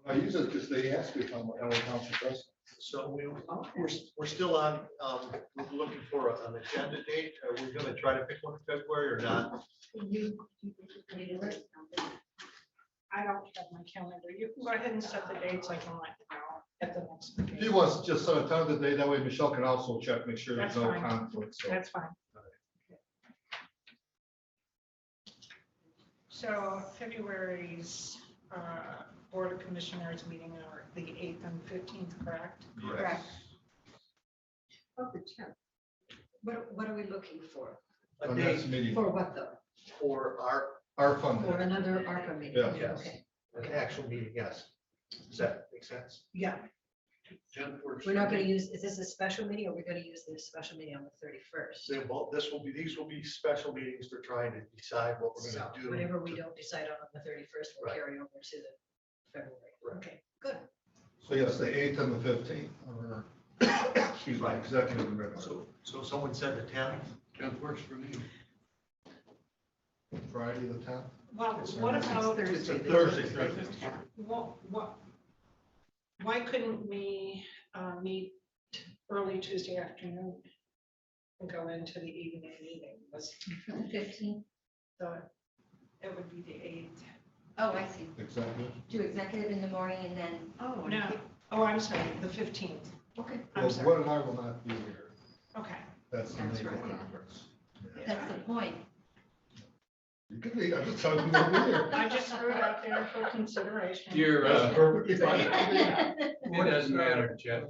I use it because they asked me if I'm an township resident. So we're still on, we're looking for an agenda date. Are we gonna try to pick one in February or not? I don't have my calendar. You can go ahead and set the dates. I can let you know at the next If meeting. you want just set a time today, that way Michelle can also check, make sure there's That's no fine. conflict. So That's fine. So February's Board of Commissioners meeting are the 8th and 15th, correct? Correct. Oh, the 10th. What are we looking for? A the date next meeting, For what though? for our fund. For another ARPA meeting? Yeah. Yes. Okay. an actual meeting, yes. Does that make sense? Yeah. We're not gonna use, is this a special meeting or we're gonna use this special meeting on the 31st? Well, these will be special meetings for trying to decide what we're So gonna do. whatever we don't decide on the 31st, we'll Right. carry over to the February. Right. Okay, good. So yes, the 8th and the 15th are, excuse me, Right. executive and regular. So someone said the 10th? 10th works for me. Friday the 10th. Well, It's what about, It's a Thursday. why couldn't we meet early Tuesday afternoon and go into the evening meeting? Was 15. it would be the 8th. Oh, I see. Executive. Do executive in the morning and then, Oh, no. Oh, I'm sorry, the 15th. okay, I'm Well, sorry. Gwen and I will not be here. Okay. That's the That's NACO right. conference. that's the point. You could be, I'm just telling you, we'll be here. I just threw it out there for consideration. You're, That's perfectly fine. it doesn't matter, Jeff.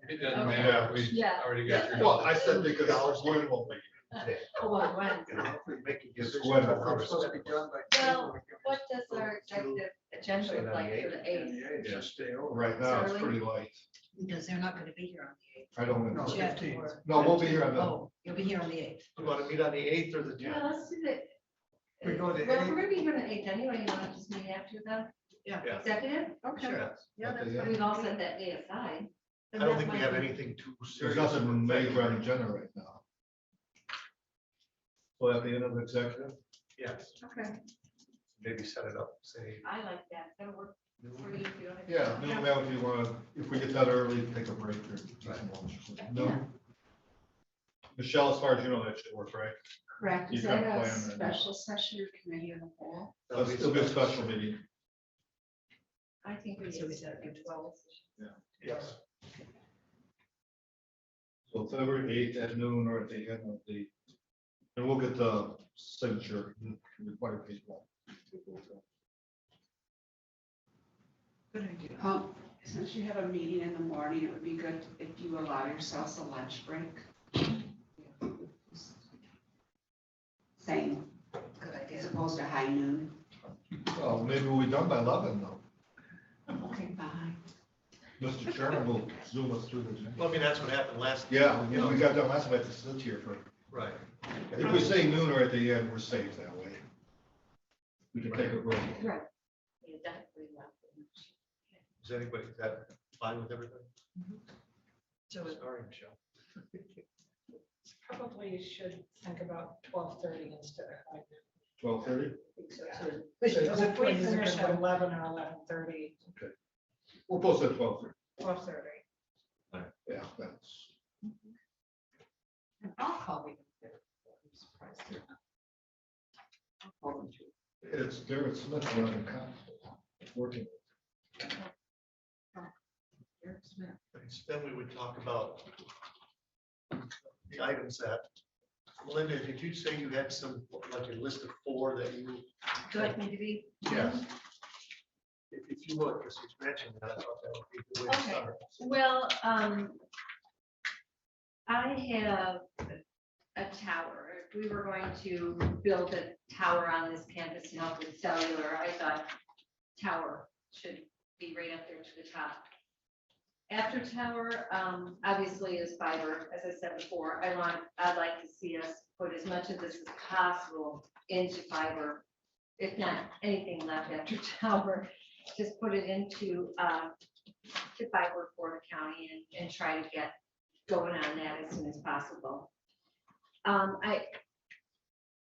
It doesn't matter. We Yeah. already got your. Well, I said because Gwen won't be. Today. Oh, well, when? You know, if we make a It's decision, Gwen. it's supposed to be done by. Well, what does our executive agenda look like for the 8th? Just stay over. Right now, it's Early? pretty light. Because they're not gonna be here on the 8th. I don't know. Jeff 15th. or- No, we'll be here on the, Oh, you'll be here on the 8th. You want to meet on the 8th or the Yeah, 10th? let's do that. We go to the Well, if 8th. we're gonna be here on the 8th anyway, you want to just meet after the Yeah. executive? Okay. Sure. Yeah, At the that's, end. we've all set that day aside. I don't think we have anything too there's serious. nothing major on the agenda right now. So at the end of the executive, Yes, Okay, maybe set it up, say. I like that. That'll work for you if you don't have. yeah, no matter if you want to, if we get that early, take a break or eat some lunch. or something. No. Michelle, as far as you know, that should work, right? Correct. You Is can that a plan that. special session or committee of the whole? It'll be a special meeting. I think we. So we said it'd be 12. Yes. So February 8th at noon or at the end of the, and we'll get the signature required people. Good idea. Since you have a meeting in the morning, it would be good if you allow yourselves a lunch break. Same, Good idea. as opposed to high noon. Well, maybe we'll be done by 11 though. Okay, bye. Mr. Chairman will zoom us through the agenda. Well, I mean, that's what happened last. Yeah, you we know, got done last time, I had to sit here for, Right. if we say noon or at the end, we're safe that way. We can take a break. Right. Yeah, definitely love it. Is anybody, is that fine with everything? So is- Sorry, Michelle. Probably should think about 12:30 instead of high noon. 12:30? Because if we finish at 11 or 11:30, We'll post at 12:30. 12:30. Yeah, that's, And I'll call you. I'm surprised they're not. I'll call them too. it's Garrett Smith running council. It's working. Eric Smith. Then we would talk about the items that, Linda, did you say you had some, like a list of 4 that you? Would you like me to be? Yes. If you would, because you mentioned that, I thought that would be a good way to Okay. start. Well, I have a tower. If we were going to build a tower on this campus to help with cellular, I thought tower should be right up there to the top. After tower, obviously is fiber. As I said before, I'd like to see us put as much of this as possible into fiber. If not anything left after tower, just put it into to fiber for the county and try to get going on that as soon as possible.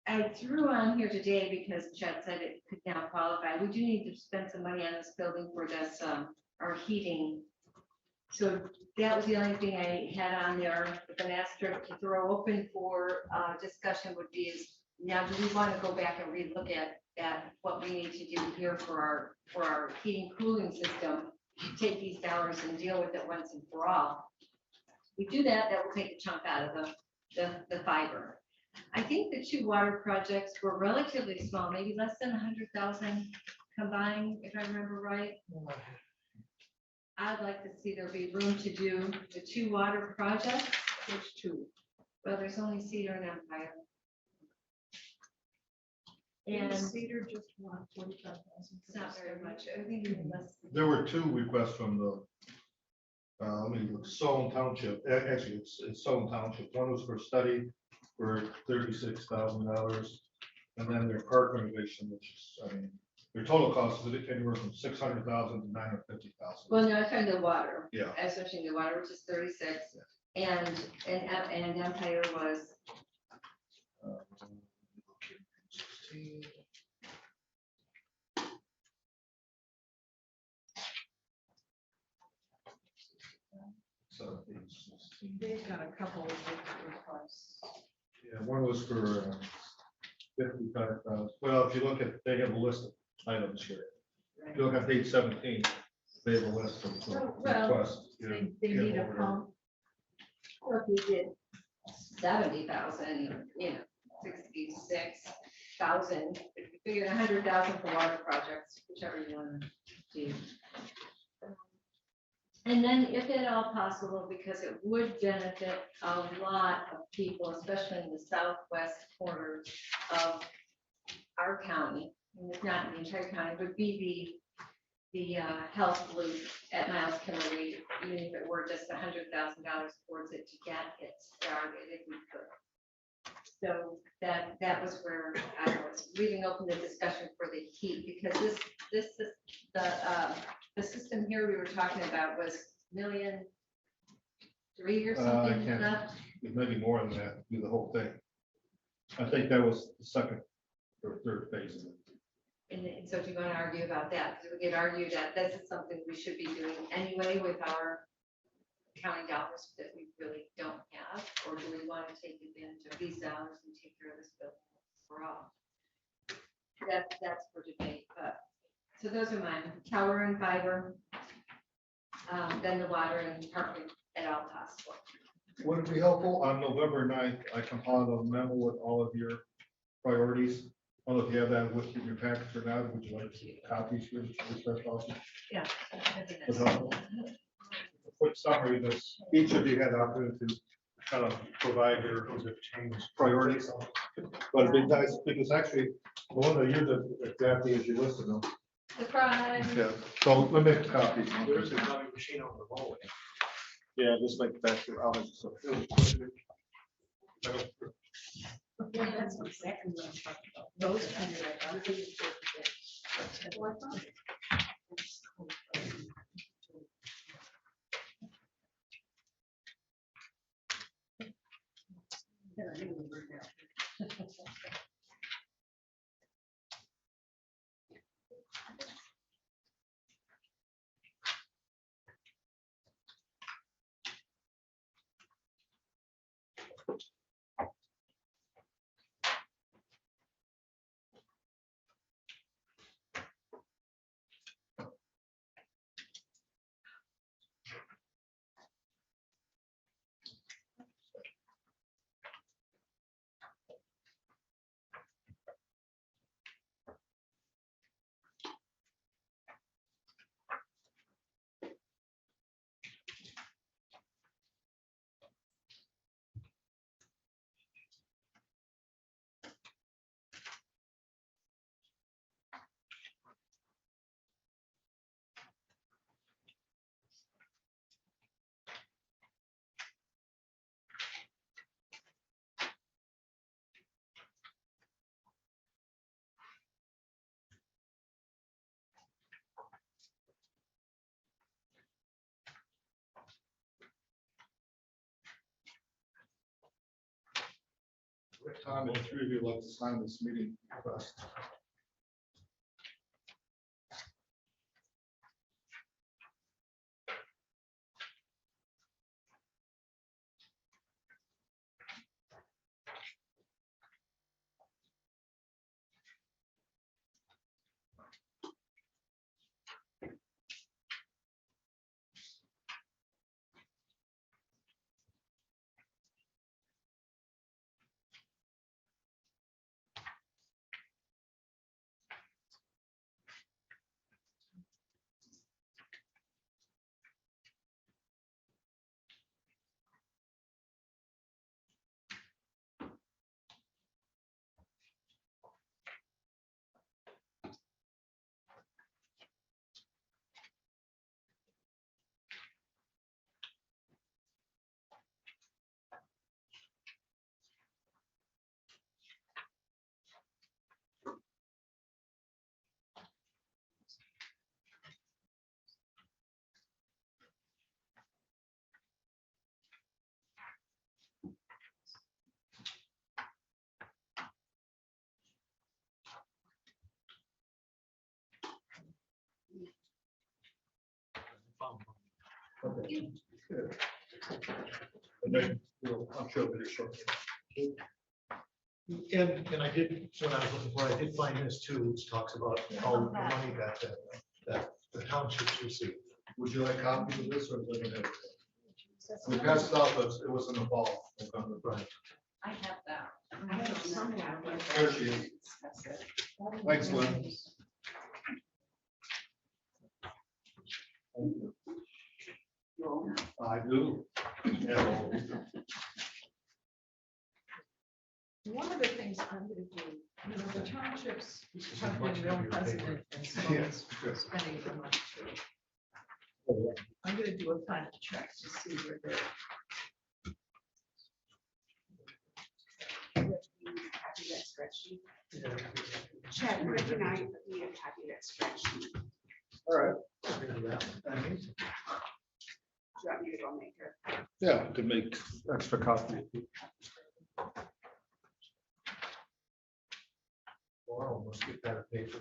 I threw on here today because Chet said it could now qualify. We do need to spend some money on this building for this, our heating. So that was the only thing I had on there with an asterisk to throw open for discussion would be is, now do we want to go back and relook at what we need to do here for our heating cooling system? Take these dollars and deal with it once and for all. We do that, that will take a chunk out of the fiber. I think the two water projects were relatively small, maybe less than 100,000 combined, if I remember right. I'd like to see there be room to do the two water projects. Which two? Well, there's only Cedar and Empire. And Cedar just won 45,000. it's not very much. I think even less. There were two requests from the, let me look, Solon Township, actually, it's Solon Township. One was for study for $36,000. And then their park renovation, which is, I mean, their total cost is anywhere from 600,000 to 950,000. Well, no, I found the water. Yeah. I was mentioning the water, which is 36, and Empire was, So, They've got a couple of requests. yeah, one was for 55,000. Well, if you look at, they have a list of items here. If you look at page 17, they have a list of well, requests. They need a pump. or if you did 70,000, 66,000, if you figured 100,000 for water projects, whichever you want to do. And then if at all possible, because it would benefit a lot of people, especially in the southwest corner of our county, and if not in the entire county, would be the health loop at Miles Kimberly, even if it were just $100,000 towards it to get it started if we could. So that was where I was leaving open the discussion for the heat, because this is the system here we were talking about was $1.3 million or something. can't- left. Maybe more than that, do the whole thing. I think that was the second or third phase of it. And so do you want to argue about that? Because we could argue that this is something we should be doing anyway with our county dollars that we really don't have, or do we want to take advantage of these dollars and take care of this bill for all? That's for debate, but, so those are mine, tower and fiber, then the water and parking at all possible. Would it be helpful on November 9th, I compiled a memo with all of your priorities. I don't know if you have that with your package or not. Would you like copies for refresh also? Yeah. Would help. A quick summary that each of you had the opportunity to kind of provide your priorities. But it'd be nice, because actually, the one that you're exactly as you listed them. Surprise. Yeah, so let me make copies. There's a copy machine on the hallway. Yeah, just make that. I'll make some. Yeah, that's exactly what I'm talking about. Those kind of like. Tom, and 3 of you would like to sign this meeting request. Okay. Good. And then I'm sure it'll be short. And I did, when I was looking for, I did find this too, which talks about all the money that the townships receive. Would you like copies of this or is it? Okay? We passed it out, but it was in the fall. Right. I have that. I have somewhere where There she is. discuss it. Thanks, Lynn. I do. Yeah. One of the things I'm gonna do, you know, the townships have been real hesitant and spending the money too. I'm gonna do a final check to see where they're. Copy that spreadsheet. Chad, Rick and I need a copy of that spreadsheet. All right. Do you want me to go make her? Yeah, to make extra copy. Wow, must get that paper.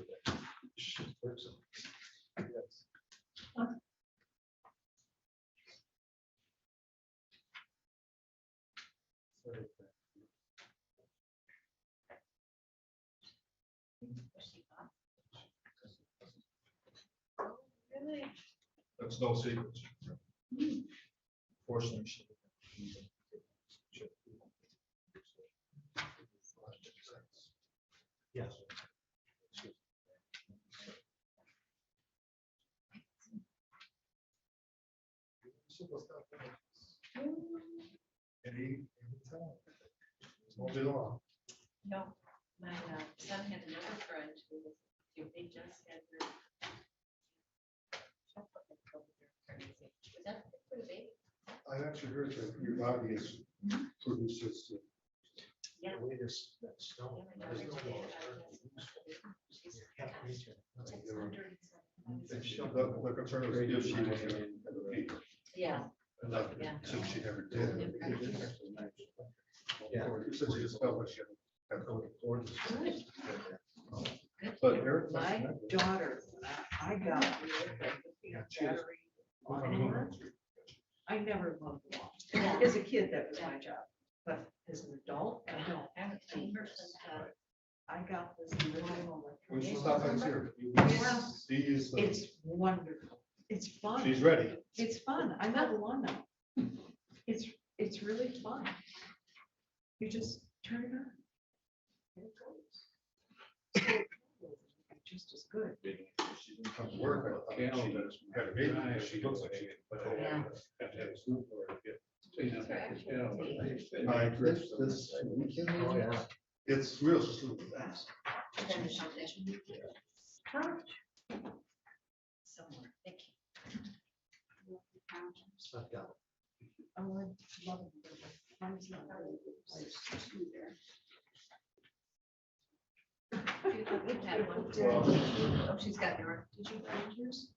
Really? That's no secret. Fortunately. Yes. Won't be long. No, my son had another friend who was, they just had their. Was that for the baby? I actually heard that your body is produces. Yeah. The way this, that stone. there's no law. Can't reach it. And she, the concern was if she was gonna have a baby. Yeah. And like, Yeah. since she never did. Yeah. Since she discovered she had going towards. Good. But Eric. My daughter, I got Yeah, she was- I never loved law. Yeah. As a kid, that was my job, but as an adult, I don't. I got this. When she stopped next year. She is, It's wonderful. It's fun. she's ready. It's fun. I'm not alone now. It's really fun. You just turn it on. And it goes. Just as good. She didn't come to work. I thought she had a baby. because She looks like she. Yeah. I agree. This, Oh, yeah. it's real stupid. Somewhere, thank you. Stuff down. Oh, I love it. Mine's not really good place to be there. We've had one. Oh, she's got yours. Did you find yours?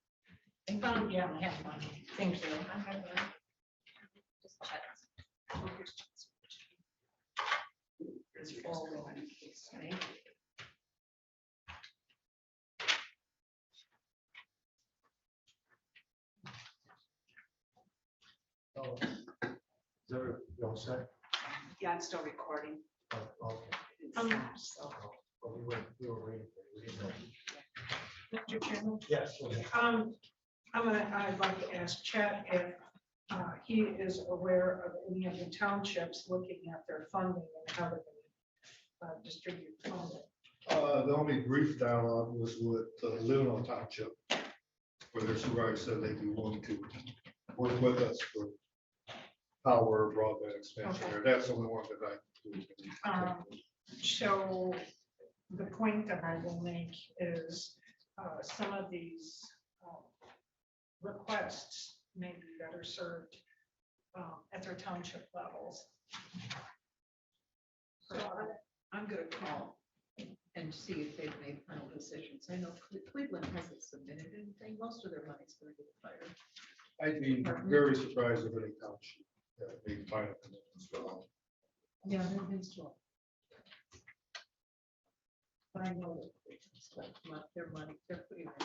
I found, yeah, I have one. Thank you. I have one. Just check. forward. Thank you. You all set? Yeah, I'm still recording. Oh, okay. So, Well, we were waiting for you. We didn't know. Mr. Chairman, Yes. go ahead. I'd like to ask Chad if he is aware of any of the townships looking at their funding and how they're going to distribute funding. The only brief dialogue was with Leelanau Township, where their supervisor said they'd be willing to work with us for power broadband expansion there. That's the only one that I. So the point that I will make is some of these requests may be better served at their township levels. So I'm gonna call and see if they've made final decisions. I know Cleveland hasn't submitted anything. Most of their money's gonna get fired. I'd be very surprised if any township made final commitments for all. Yeah, they've been slow. But I know that Cleveland's got their money, they're putting it.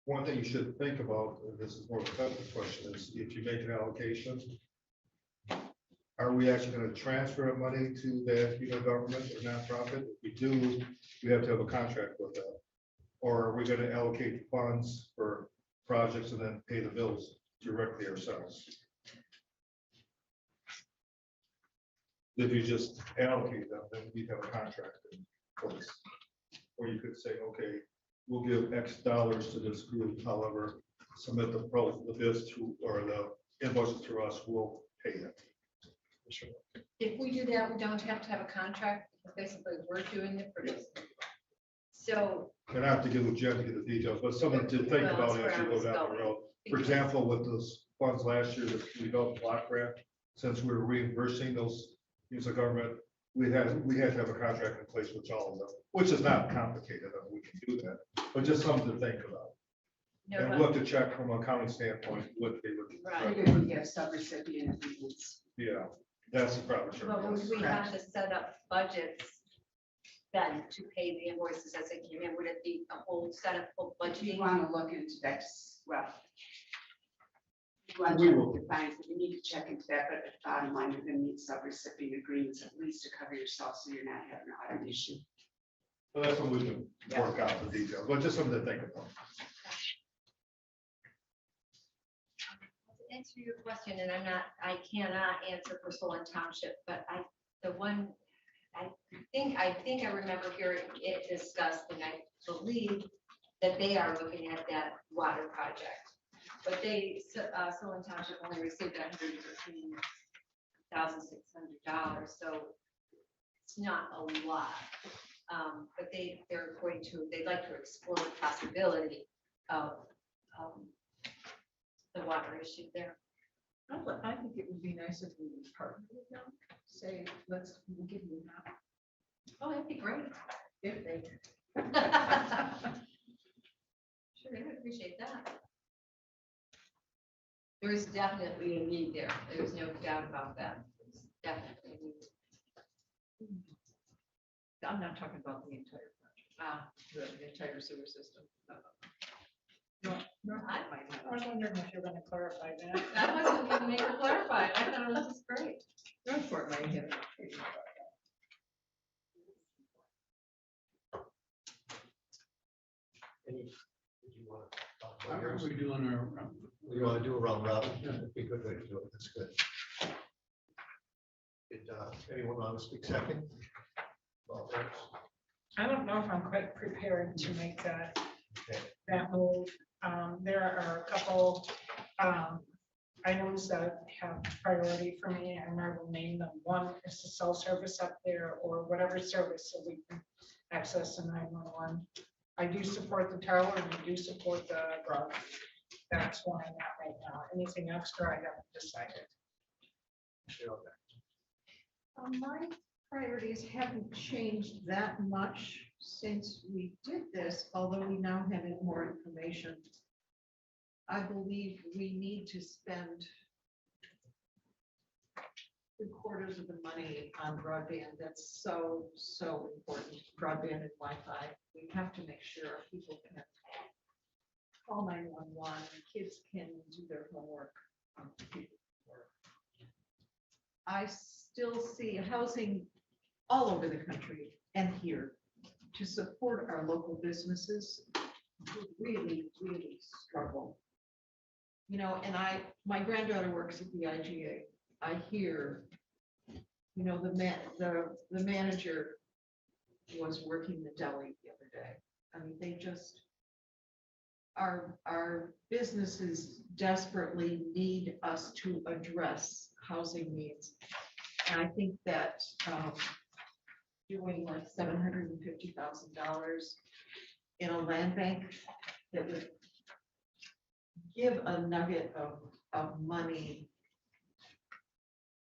One thing you should think about, and this is more of a technical question, is if you make an allocation, are we actually going to transfer money to the government or nonprofit? If we do, we have to have a contract with them. Or are we going to allocate funds for projects and then pay the bills directly ourselves? If you just allocate them, then we have a contract in place. Or you could say, okay, we'll give X dollars to this group, however, submit the bids to, or the invoices to us, we'll pay it. Sure. If we do that, we don't have to have a contract, because basically we're doing the producing. So. And I have to get with Jen to get the details, but something to think Well, about that's as you where I go was down the going. road. For example, with those funds last year that we got the block grant, since we were reimbursing those use of government, we had to have a contract in place with all of them, which is not complicated, and we can do that, but just something to think about. No, And but- we'll have to check from an accounting standpoint what they would. Right. figured we have subrecipient agreements. Yeah, that's the problem. Sure. But would Yes. we have to set up budgets then to pay the invoices as they came in? Would it be a whole set of full But you budgeting? want to look into that, well. You want We to will. define, you need to check into that, but at the bottom line, you're gonna need subrecipient agreements at least to cover yourself, so you're not having an audit issue. So that's what we can work out the details, but just something to think about. To answer your question, and I cannot answer for Solon Township, but I think I remember hearing it discussed, and I believe that they are looking at that water project. But Solon Township only received $113,600, so it's not a lot. But they'd like to explore the possibility of the water issue there. I think it would be nice if we would partner with them, say, we'll give you now. Oh, that'd be great. If they. Sure, they would appreciate that. There is definitely a need there. There's no doubt about that. There's definitely a need. I'm not talking about the entire project, the entire sewer system. No, I- I was wondering if you're going to clarify that. I wasn't gonna make it clarified. I thought it was just great. Northport might have. Any, did you want to talk How about are yours? we doing our? You want to do a round robin? That'd be a good way to do it. That's good. Did anyone want to speak second? Well, first. I don't know if I'm quite prepared to make that, Okay. that move. There are a couple items that have priority for me, and I will name them. One is the cell service up there, or whatever service, so we can access the 911. I do support the tower, and I do support the broadband. That's where I'm at right now. Anything extra, I haven't decided. My priorities haven't changed that much since we did this, although we now have more information. I believe we need to spend 3/4 of the money on broadband. That's so, so important. Broadband and Wi-Fi. We have to make sure people can call 911, kids can do their homework. I still see housing all over the country and here to support our local businesses who really, really struggle. You know, and my granddaughter works at the IGA. I hear, you know, the manager was working the deli the other day. I mean, they just, our businesses desperately need us to address housing needs. And I think that doing like $750,000 in a land bank that would give a nugget of money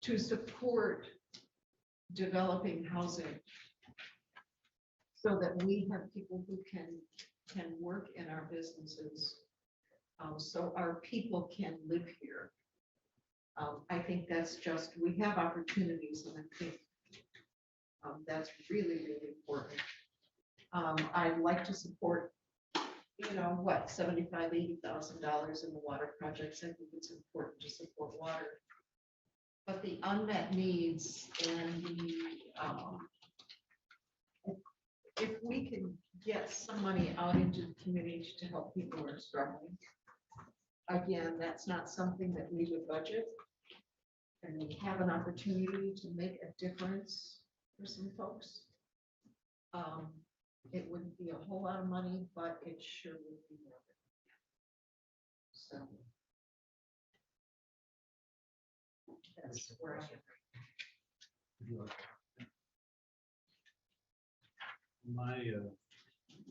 to support developing housing so that we have people who can work in our businesses, so our people can live here. I think that's just, we have opportunities, and I think that's really, really important. I'd like to support, you know, what, $75,000-$80,000 in the water projects. I think it's important to support water. But the unmet needs and the, if we can get some money out into the community to help people who are struggling, again, that's not something that we would budget. And we have an opportunity to make a difference for some folks. It wouldn't be a whole lot of money, but it sure would be worth it. So that's where I am.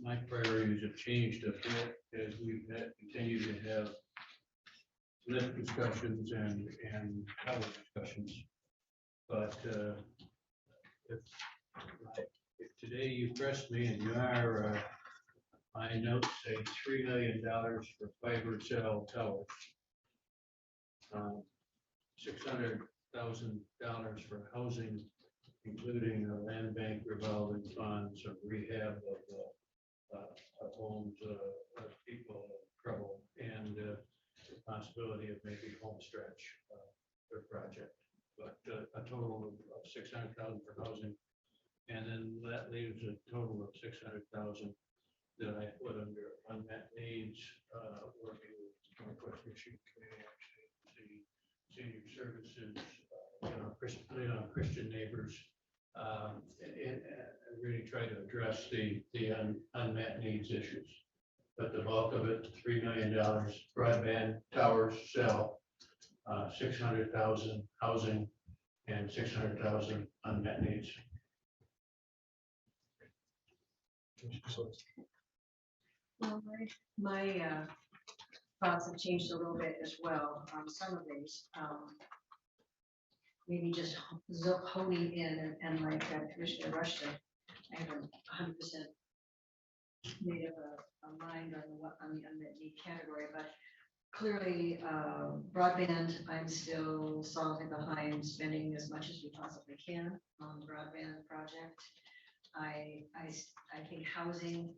My priorities have changed a bit as we've continued to have lift discussions and cover discussions. But if today you press me and you are, my notes say $3 million for fiber cell towers, $600,000 for housing, including a land bank revolving funds, some rehab of homes of people in trouble, and the possibility of maybe home stretch for project. But a total of $600,000 for housing. And then that leaves a total of $600,000 that I put under unmet needs, working with Northwest Michigan Community Action Agency, senior services, Christian neighbors, and really try to address the unmet needs issues. But the bulk of it, $3 million, broadband towers, cell, 600,000 housing, and 600,000 unmet needs. Well, my thoughts have changed a little bit as well on some of these. Maybe just honing in and like Commissioner Rushton, I haven't 100% made up a mind on the unmet need category, but clearly broadband, I'm still solidly behind spending as much as we possibly can on the broadband project. I think housing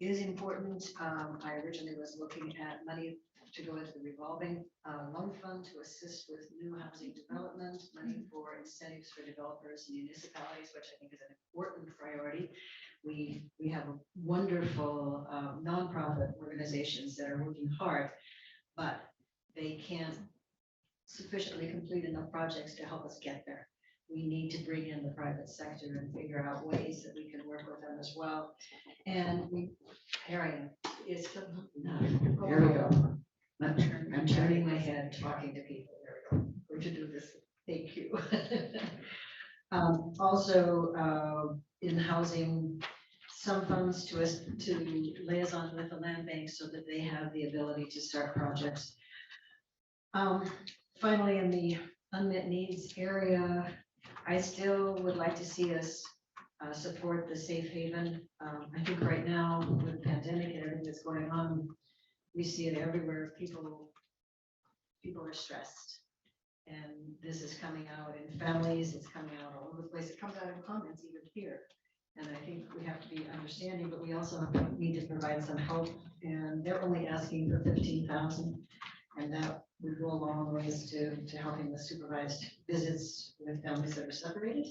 is important. I originally was looking at money to go into the revolving loan fund to assist with new housing development, money for incentives for developers and municipalities, which I think is an important priority. We have wonderful nonprofit organizations that are working hard, but they can't sufficiently complete enough projects to help us get there. We need to bring in the private sector and figure out ways that we can work with them as well. And here I am. It's here we go. I'm turning my head, talking to people. There we go. We're to do this. Thank you. Also, in housing, some funds to liaison with the land bank so that they have the ability to start projects. Finally, in the unmet needs area, I still would like to see us support the safe haven. I think right now with the pandemic and everything that's going on, we see it everywhere. People are stressed, And this is coming out in families, it's coming out all over the place, it comes out in comments even here. And I think we have to be understanding, but we also need to provide some help, and they're only asking for 15,000. And that would go a long ways to helping with supervised visits with families that are separated.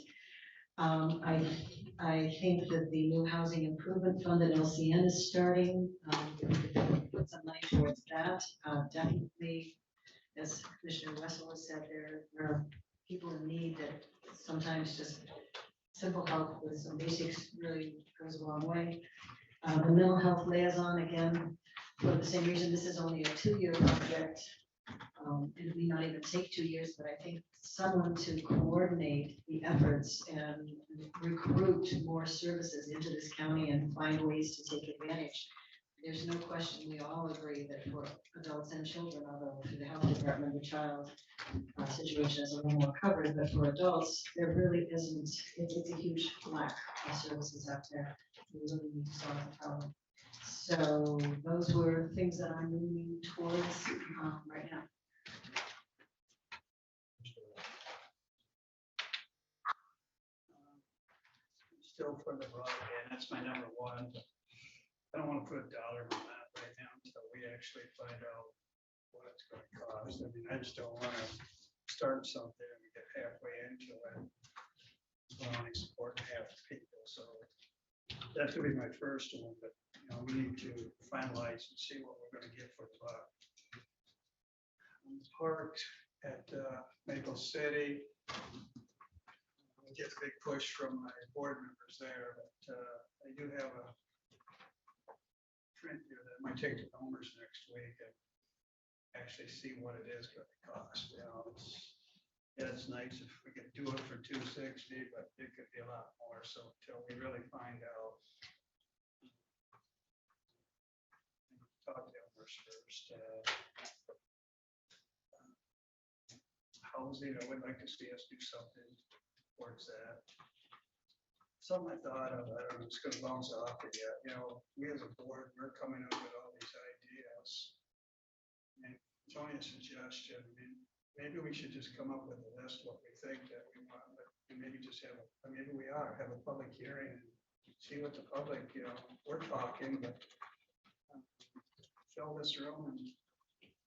I think that the new housing improvement fund at LCN is starting, put some money towards that. Definitely, as Commissioner Wessel has said, there are people in need that sometimes just simple help with some basics really goes a long way. The mental health liaison, again, for the same reason, this is only a 2-year project. It may not even take 2 years, but I think someone to coordinate the efforts and recruit more services into this county and find ways to take advantage. There's no question, we all agree that for adults and children, although for the health department, the child situation is a little more covered, but for adults, there really isn't, it's a huge lack of services out there. We really need to solve the problem. So those were things that I'm moving towards right now. Still for the broadband, that's my number one. But I don't want to put a dollar on that right now until we actually find out what it's going to cost. I mean, I just don't want to start something and we get halfway into it. We're only supporting half the people, so that's going to be my first one. But you know, we need to finalize and see what we're going to get for the buck. Parked at Maple City. We get a big push from my board members there, but I do have a print here that might take the numbers next week and actually see what it is going to cost. You know, it's nice if we could do it for $260, but it could be a lot more. So until we really find out, talk to owners first. Housing, I would like to see us do something towards that. Something I thought of, I don't know, it's gonna bounce off it yet, you know, we as a board, we're coming up with all these ideas. And it's only a suggestion, I mean, maybe we should just come up with a list what we think that we want, but maybe just have, maybe we have a public hearing and see what the public, you know, we're talking, but fill this room and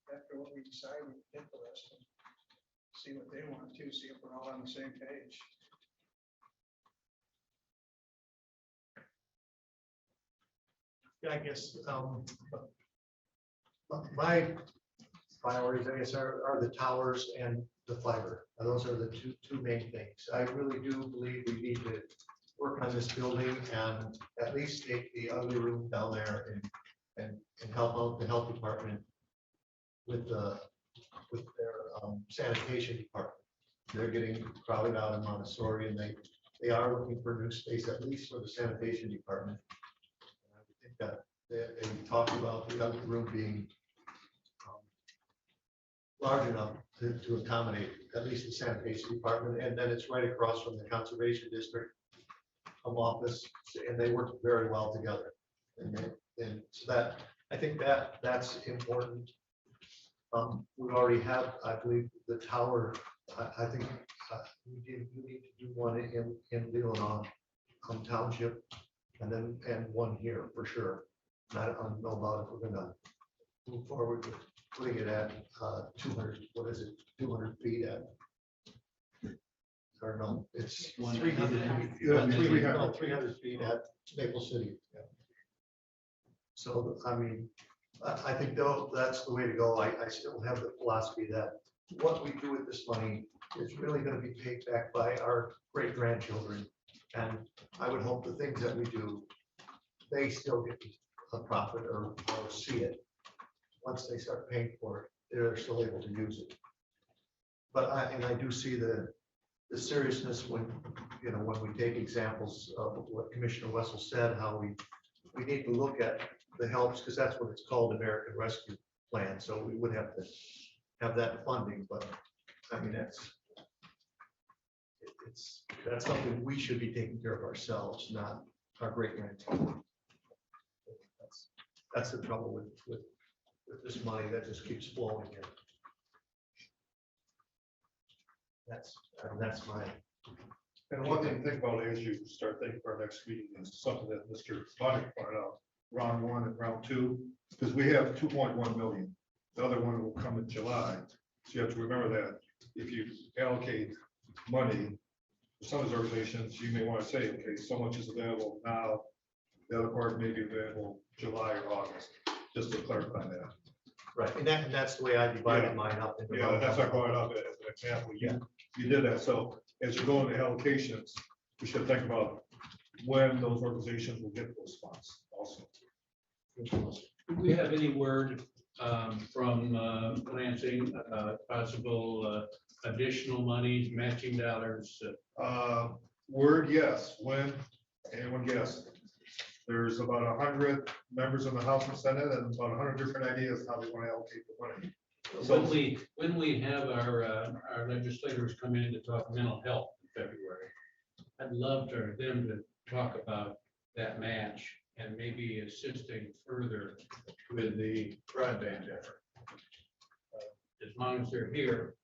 after what we decide, we hit the list and see what they want to, see if we're all on the same page. Yeah, I guess my priorities, I guess, are the towers and the fiber. Those are the two main things. I really do believe we need to work on this building and at least take the ugly room down there and help out the health department with their sanitation department. They're getting crowded out in Montessori, and they are looking for new space, at least for the sanitation department. And I would think that they talked about the other room being large enough to accommodate at least the sanitation department, and then it's right across from the conservation district office, and they work very well together. And so that, I think that's important. We already have, I believe, the tower. I think we need to do one in Leelanau township, and one here for sure. I don't know about if we're gonna move forward with putting it at 200. What is it? 200 feet at? Or no, it's 300 feet. Yeah, 300 feet at Maple City. Yeah. So I mean, I think though that's the way to go. I still have the philosophy that what we do with this money is really going to be paid back by our great grandchildren. And I would hope the things that we do, they still get a profit or see it. Once they start paying for it, they're still able to use it. But I do see the seriousness when we take examples of what Commissioner Wessel said, how we need to look at the helps, because that's what it's called, American Rescue Plan. So we would have to have that funding, but I mean that's something we should be taking care of ourselves, not our great grandchildren. That's the trouble with this money that just keeps flowing in. That's my. And one thing to think about as you start thinking for our next meeting is something that Mr. Bonnet pointed out, round one and round two, because we have 2.1 million. The other one will come in July. So you have to remember that if you allocate money, for some of these organizations, you may want to say, okay, so much is available now. The other part may be available July or August, just to clarify that. Right, and that's the way I divided mine up. Into Yeah, that's why I brought it up as an example. You did that. So as you go into allocations, we should think about when those organizations will get those funds also. Do we have any word from Lansing, possible additional monies, matching dollars? Word, yes. When, anyone guess? There's about 100 members in the House and Senate and about 100 different ideas how they want to allocate the money. So When we have our legislators come in to talk mental health in February, I'd love for them to talk about that match and maybe assisting further with the broadband effort. As long as they're here,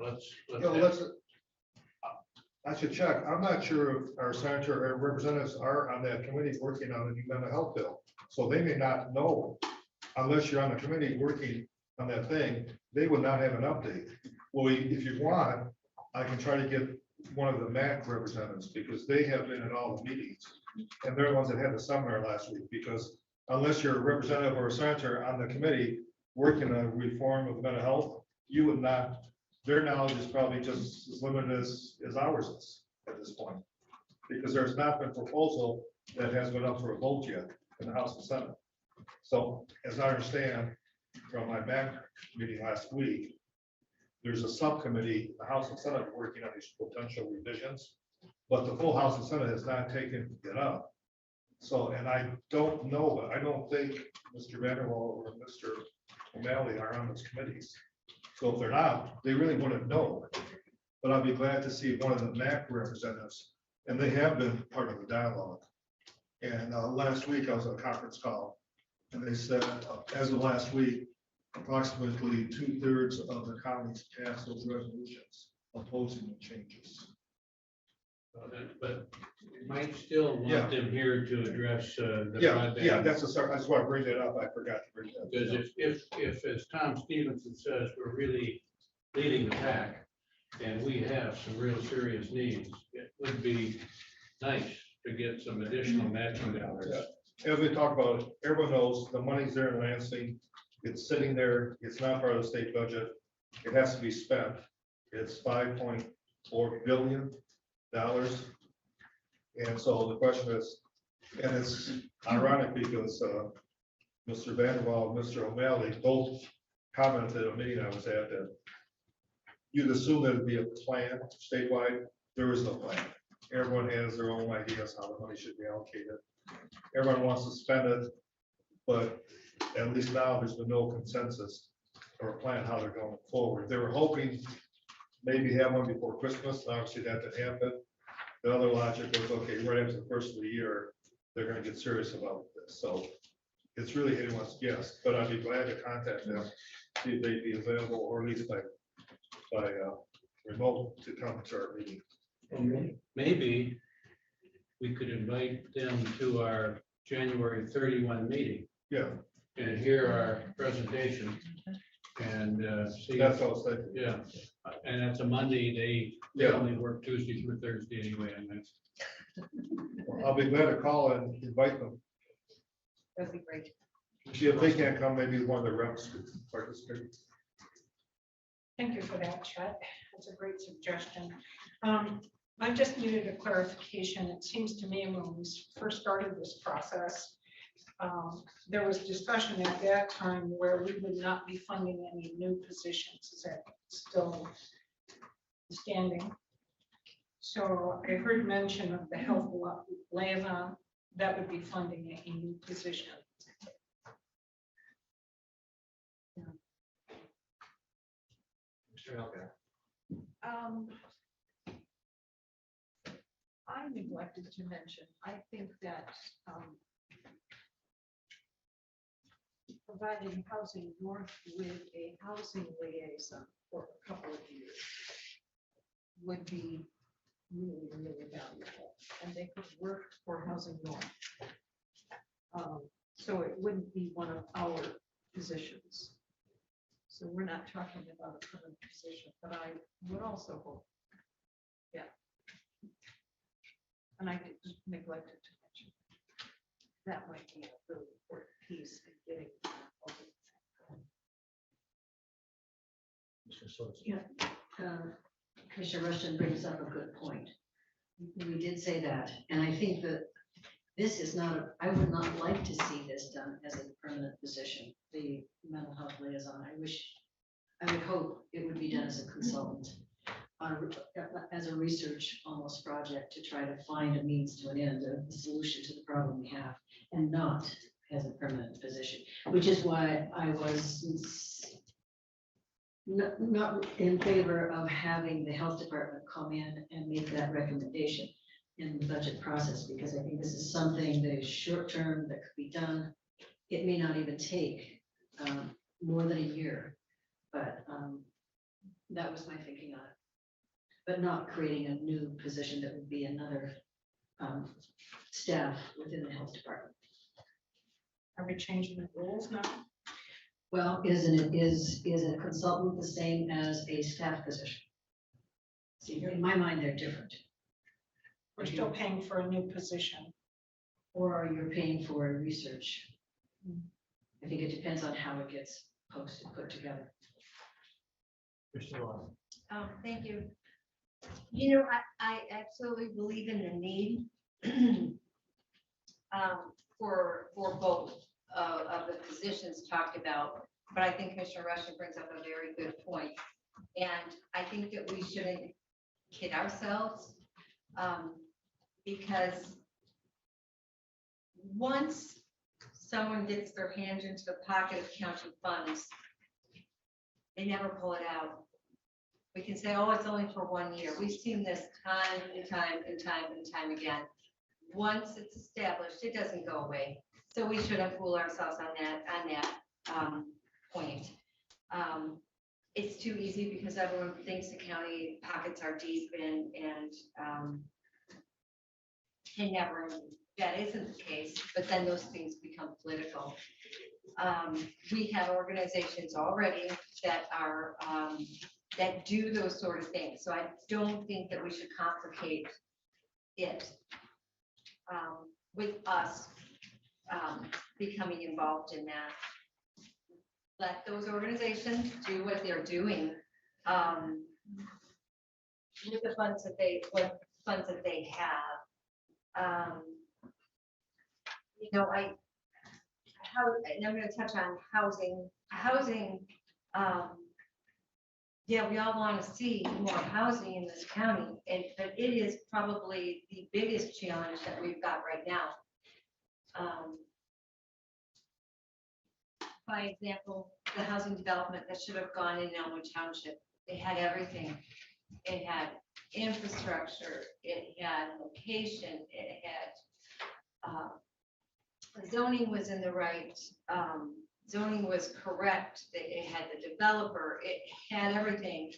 let's. I should check. I'm not sure if our senator or representatives are on that committee working on the new mental health bill. So they may not know unless you're on the committee working on that thing, they would not have an update. Well, if you want, I can try to get one of the MAC representatives because they have been at all the meetings. And they're the ones that had the seminar last week, because unless you're a representative or a senator on the committee working on reform of mental health, you would not, their knowledge is probably just as limited as ours is at this point. Because there's not been a proposal that has been up for a vote yet in the House and Senate. So as I understand from my MAC meeting last week, there's a subcommittee, the House and Senate working on these potential revisions, but the full House and Senate has not taken it up. So, and I don't know, but I don't think Mr. Vanderwall or Mr. O'Malley are on those committees. So if they're not, they really wouldn't know. But I'll be glad to see one of the MAC representatives, and they have been part of the dialogue. And last week I was on a conference call, and they said, as of last week, approximately 2/3 of the counties passed those resolutions opposing the changes. But you might still Yeah. want them here to address the broadband. Yeah, that's why I bring that up. I forgot to bring that up. Because if, as Tom Stevenson says, we're really leading the pack and we have some real serious needs, it would be nice to get some additional matching dollars. As we talk about, everyone knows the money's there in Lansing. It's sitting there. It's not part of the state budget. It has to be spent. It's $5.4 billion. And so the question is, and it's ironic because Mr. Vanderwall and Mr. O'Malley both commented at a meeting I was at that you'd assume there'd be a plan statewide. There is no plan. Everyone has their own ideas how the money should be allocated. Everyone wants to spend it, but at least now there's been no consensus or a plan how they're going forward. They were hoping maybe have one before Christmas. Obviously that didn't happen. The other logic was, okay, right after the first of the year, they're gonna get serious about this. So it's really anyone's guess, but I'd be glad to contact them, see if they'd be available, or at least by remote to come to our meeting. Maybe we could invite them to our January 31 meeting Yeah, and hear our presentation and see. that's what I was thinking. Yeah, and it's a Monday, they Yeah. only work Tuesday through Thursday anyway, and that's. I'll be glad to call and invite them. That'd be great. See if they can't come, maybe one of the reps could participate. Thank you for that, Chet. That's a great suggestion. I just needed a clarification. It seems to me when we first started this process, there was discussion at that time where we would not be funding any new positions. Is that still standing? So I heard mention of the health liaison, that would be funding a new position. Mr. Elgar. I neglected to mention, I think that providing Housing North with a housing liaison for a couple of years would be really, really valuable, and they could work for Housing North. So it wouldn't be one of our positions. So we're not talking about a permanent position, but I would also hope, yeah. And I just neglected to mention, that might be a really important piece in getting. Commissioner Rushton brings up a good point. We did say that, and I think that this is not, I would not like to see this done as a permanent position, the mental health liaison. I would hope it would be done as a consultant, as a research almost project to try to find a means to an end, a solution to the problem we have, and not as a permanent position, which is why I was not in favor of having the health department come in and make that recommendation in the budget process, because I think this is something that is short-term that could be done. It may not even take more than a year, but that was my thinking on it. But not creating a new position that would be another staff within the health department. Are we changing the rules now? Well, is a consultant the same as a staff position? See, in my mind, they're different. We're still paying for a new position. Or you're paying for research. I think it depends on how it gets posted, put together. Thank you. You know, I absolutely believe in the need for both of the positions talked about, but I think Commissioner Rushton brings up a very good point. And I think that we shouldn't kid ourselves, because once someone gets their hand into the pocket of county funds, they never pull it out. We can say, oh, it's only for 1 year. We've seen this time and time and time and time again. Once it's established, it doesn't go away. So we shouldn't fool ourselves on that point. It's too easy because everyone thinks the county pockets are deep and never, that isn't the case, but then those things become political. We have organizations already that are that do those sort of things. So I don't think that we should complicate it with us becoming involved in that. Let those organizations do what they're doing with the funds that they have. You know, and I'm going to touch on housing. Yeah, we all want to see more housing in this county, but it is probably the biggest challenge that we've got right now. By example, the housing development that should have gone in Elmwood Township, it had everything. It had infrastructure, it had location, it had zoning was in the right, zoning was correct, it had the developer, it had everything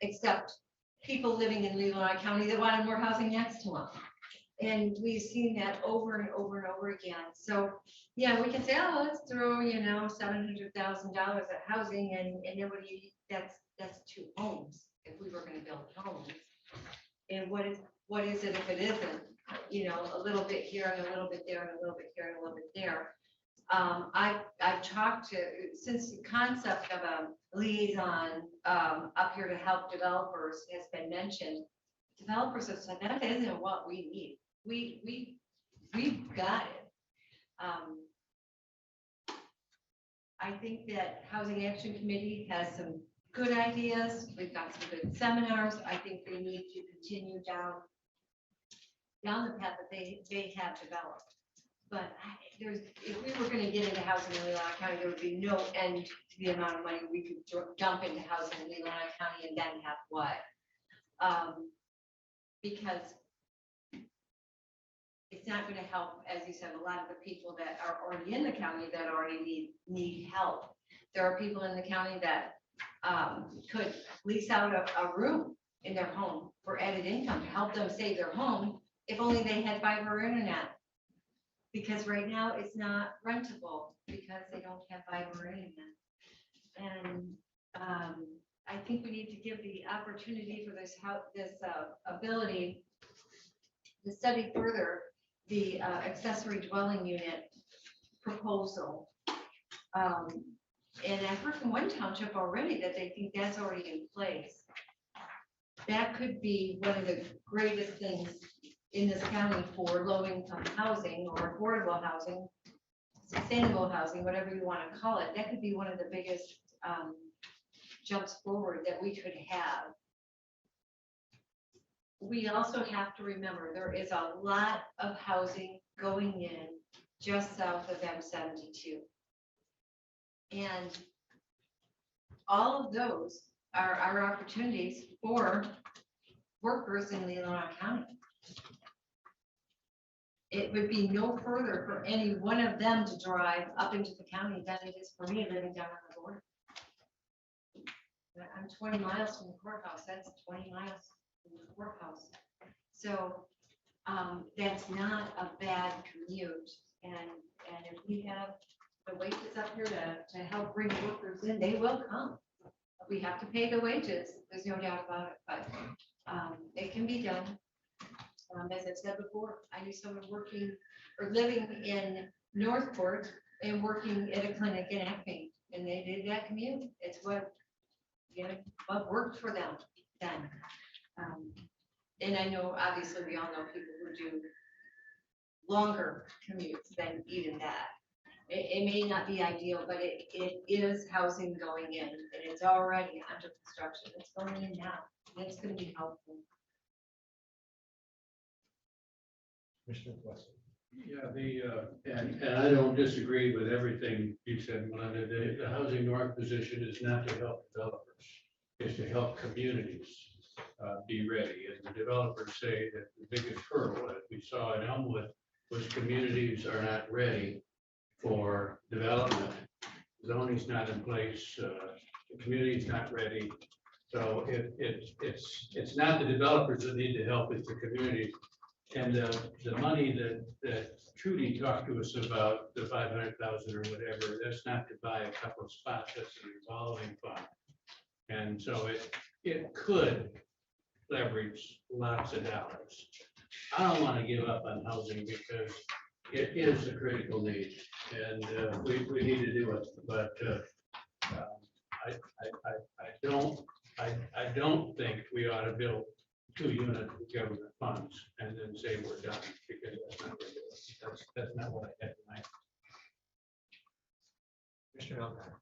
except people living in Leelanau County that wanted more housing next to them. And we've seen that over and over and over again. So yeah, we can say, oh, let's throw, you know, $700,000 at housing, and nobody, that's 2 homes if we were going to build homes. And what is it if it isn't? You know, a little bit here and a little bit there and a little bit here and a little bit there. I've talked to, since the concept of a liaison up here to help developers has been mentioned, developers have said that isn't what we need. We've got it. I think that Housing Action Committee has some good ideas. We've got some good seminars. I think they need to continue down the path that they have developed. But if we were going to get into housing in Leelanau County, there would be no end to the amount of money we could dump into housing in Leelanau County and then have what? Because it's not going to help, as you said, a lot of the people that are already in the county that already need help. There are people in the county that could lease out a room in their home for added income to help them save their home, if only they had fiber internet. Because right now it's not rentable because they don't have fiber internet. And I think we need to give the opportunity for this ability to study further the accessory dwelling unit proposal. And I've heard from one township already that they think that's already in place. That could be one of the greatest things in this county for low-income housing or affordable housing, sustainable housing, whatever you want to call it. That could be one of the biggest jumps forward that we could have. We also have to remember there is a lot of housing going in just south of M72. And all of those are opportunities for workers in Leelanau County. It would be no further for any one of them to drive up into the county than it is for me living down on the border. I'm 20 miles from the courthouse. That's 20 miles from the courthouse. So that's not a bad commute. And if we have the wages up here to help bring workers in, they will come. We have to pay the wages. There's no doubt about it, but it can be done. As I've said before, I knew someone working or living in Northport and working at a clinic in Acme, and they did that commute. It's what, you know, what worked for them then. And I know, obviously, we all know people who do longer commutes than even that. It may not be ideal, but it is housing going in, and it's already under construction. It's going in now, and it's going to be helpful. Commissioner Wesson. Yeah, and I don't disagree with everything you said, Melinda. The Housing North position is not to help developers, it's to help communities be ready. And the developers say that the biggest hurdle that we saw in Elmwood was communities are not ready for development. Zoning's not in place, the community's not ready. So it's not the developers that need to help, it's the community. And the money that Trudy talked to us about, the 500,000 or whatever, that's not to buy a couple of spots, that's a revolving fund. And so it could leverage lots of dollars. I don't want to give up on housing because it is a critical need, and we need to do it. But I don't think we ought to build 2 units with government funds and then say we're done, because that's not what it is. That's not what I had in mind. Commissioner Elmer.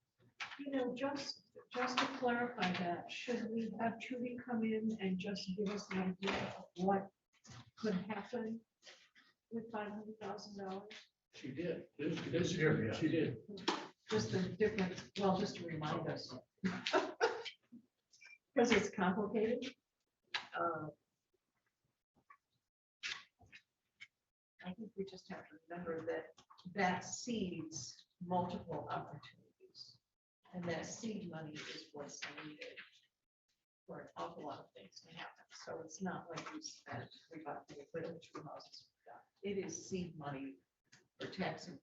You know, just to clarify that, should we have Trudy come in and just give us an idea of what could happen with $500,000? She did. This year, she did. Just the difference, well, just to remind us. Because it's complicated. I think we just have to remember that seeds multiple opportunities. And that seed money is what's needed for an awful lot of things to happen. So it's not like we spent, we bought the equipment, 2 houses. It is seed money for tax and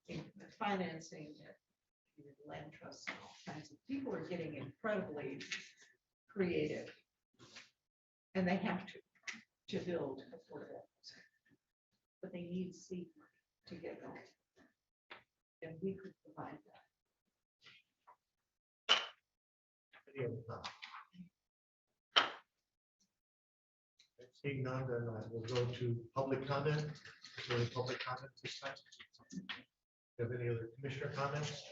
financing, land trusts, and all kinds of people are getting incredibly creative. And they have to build affordable housing. But they need seed money to get going. And we could provide that. Any other comments? Seeing none, then we'll go to public comment. Is there any public comment this time? Do you have any other commissioner comments?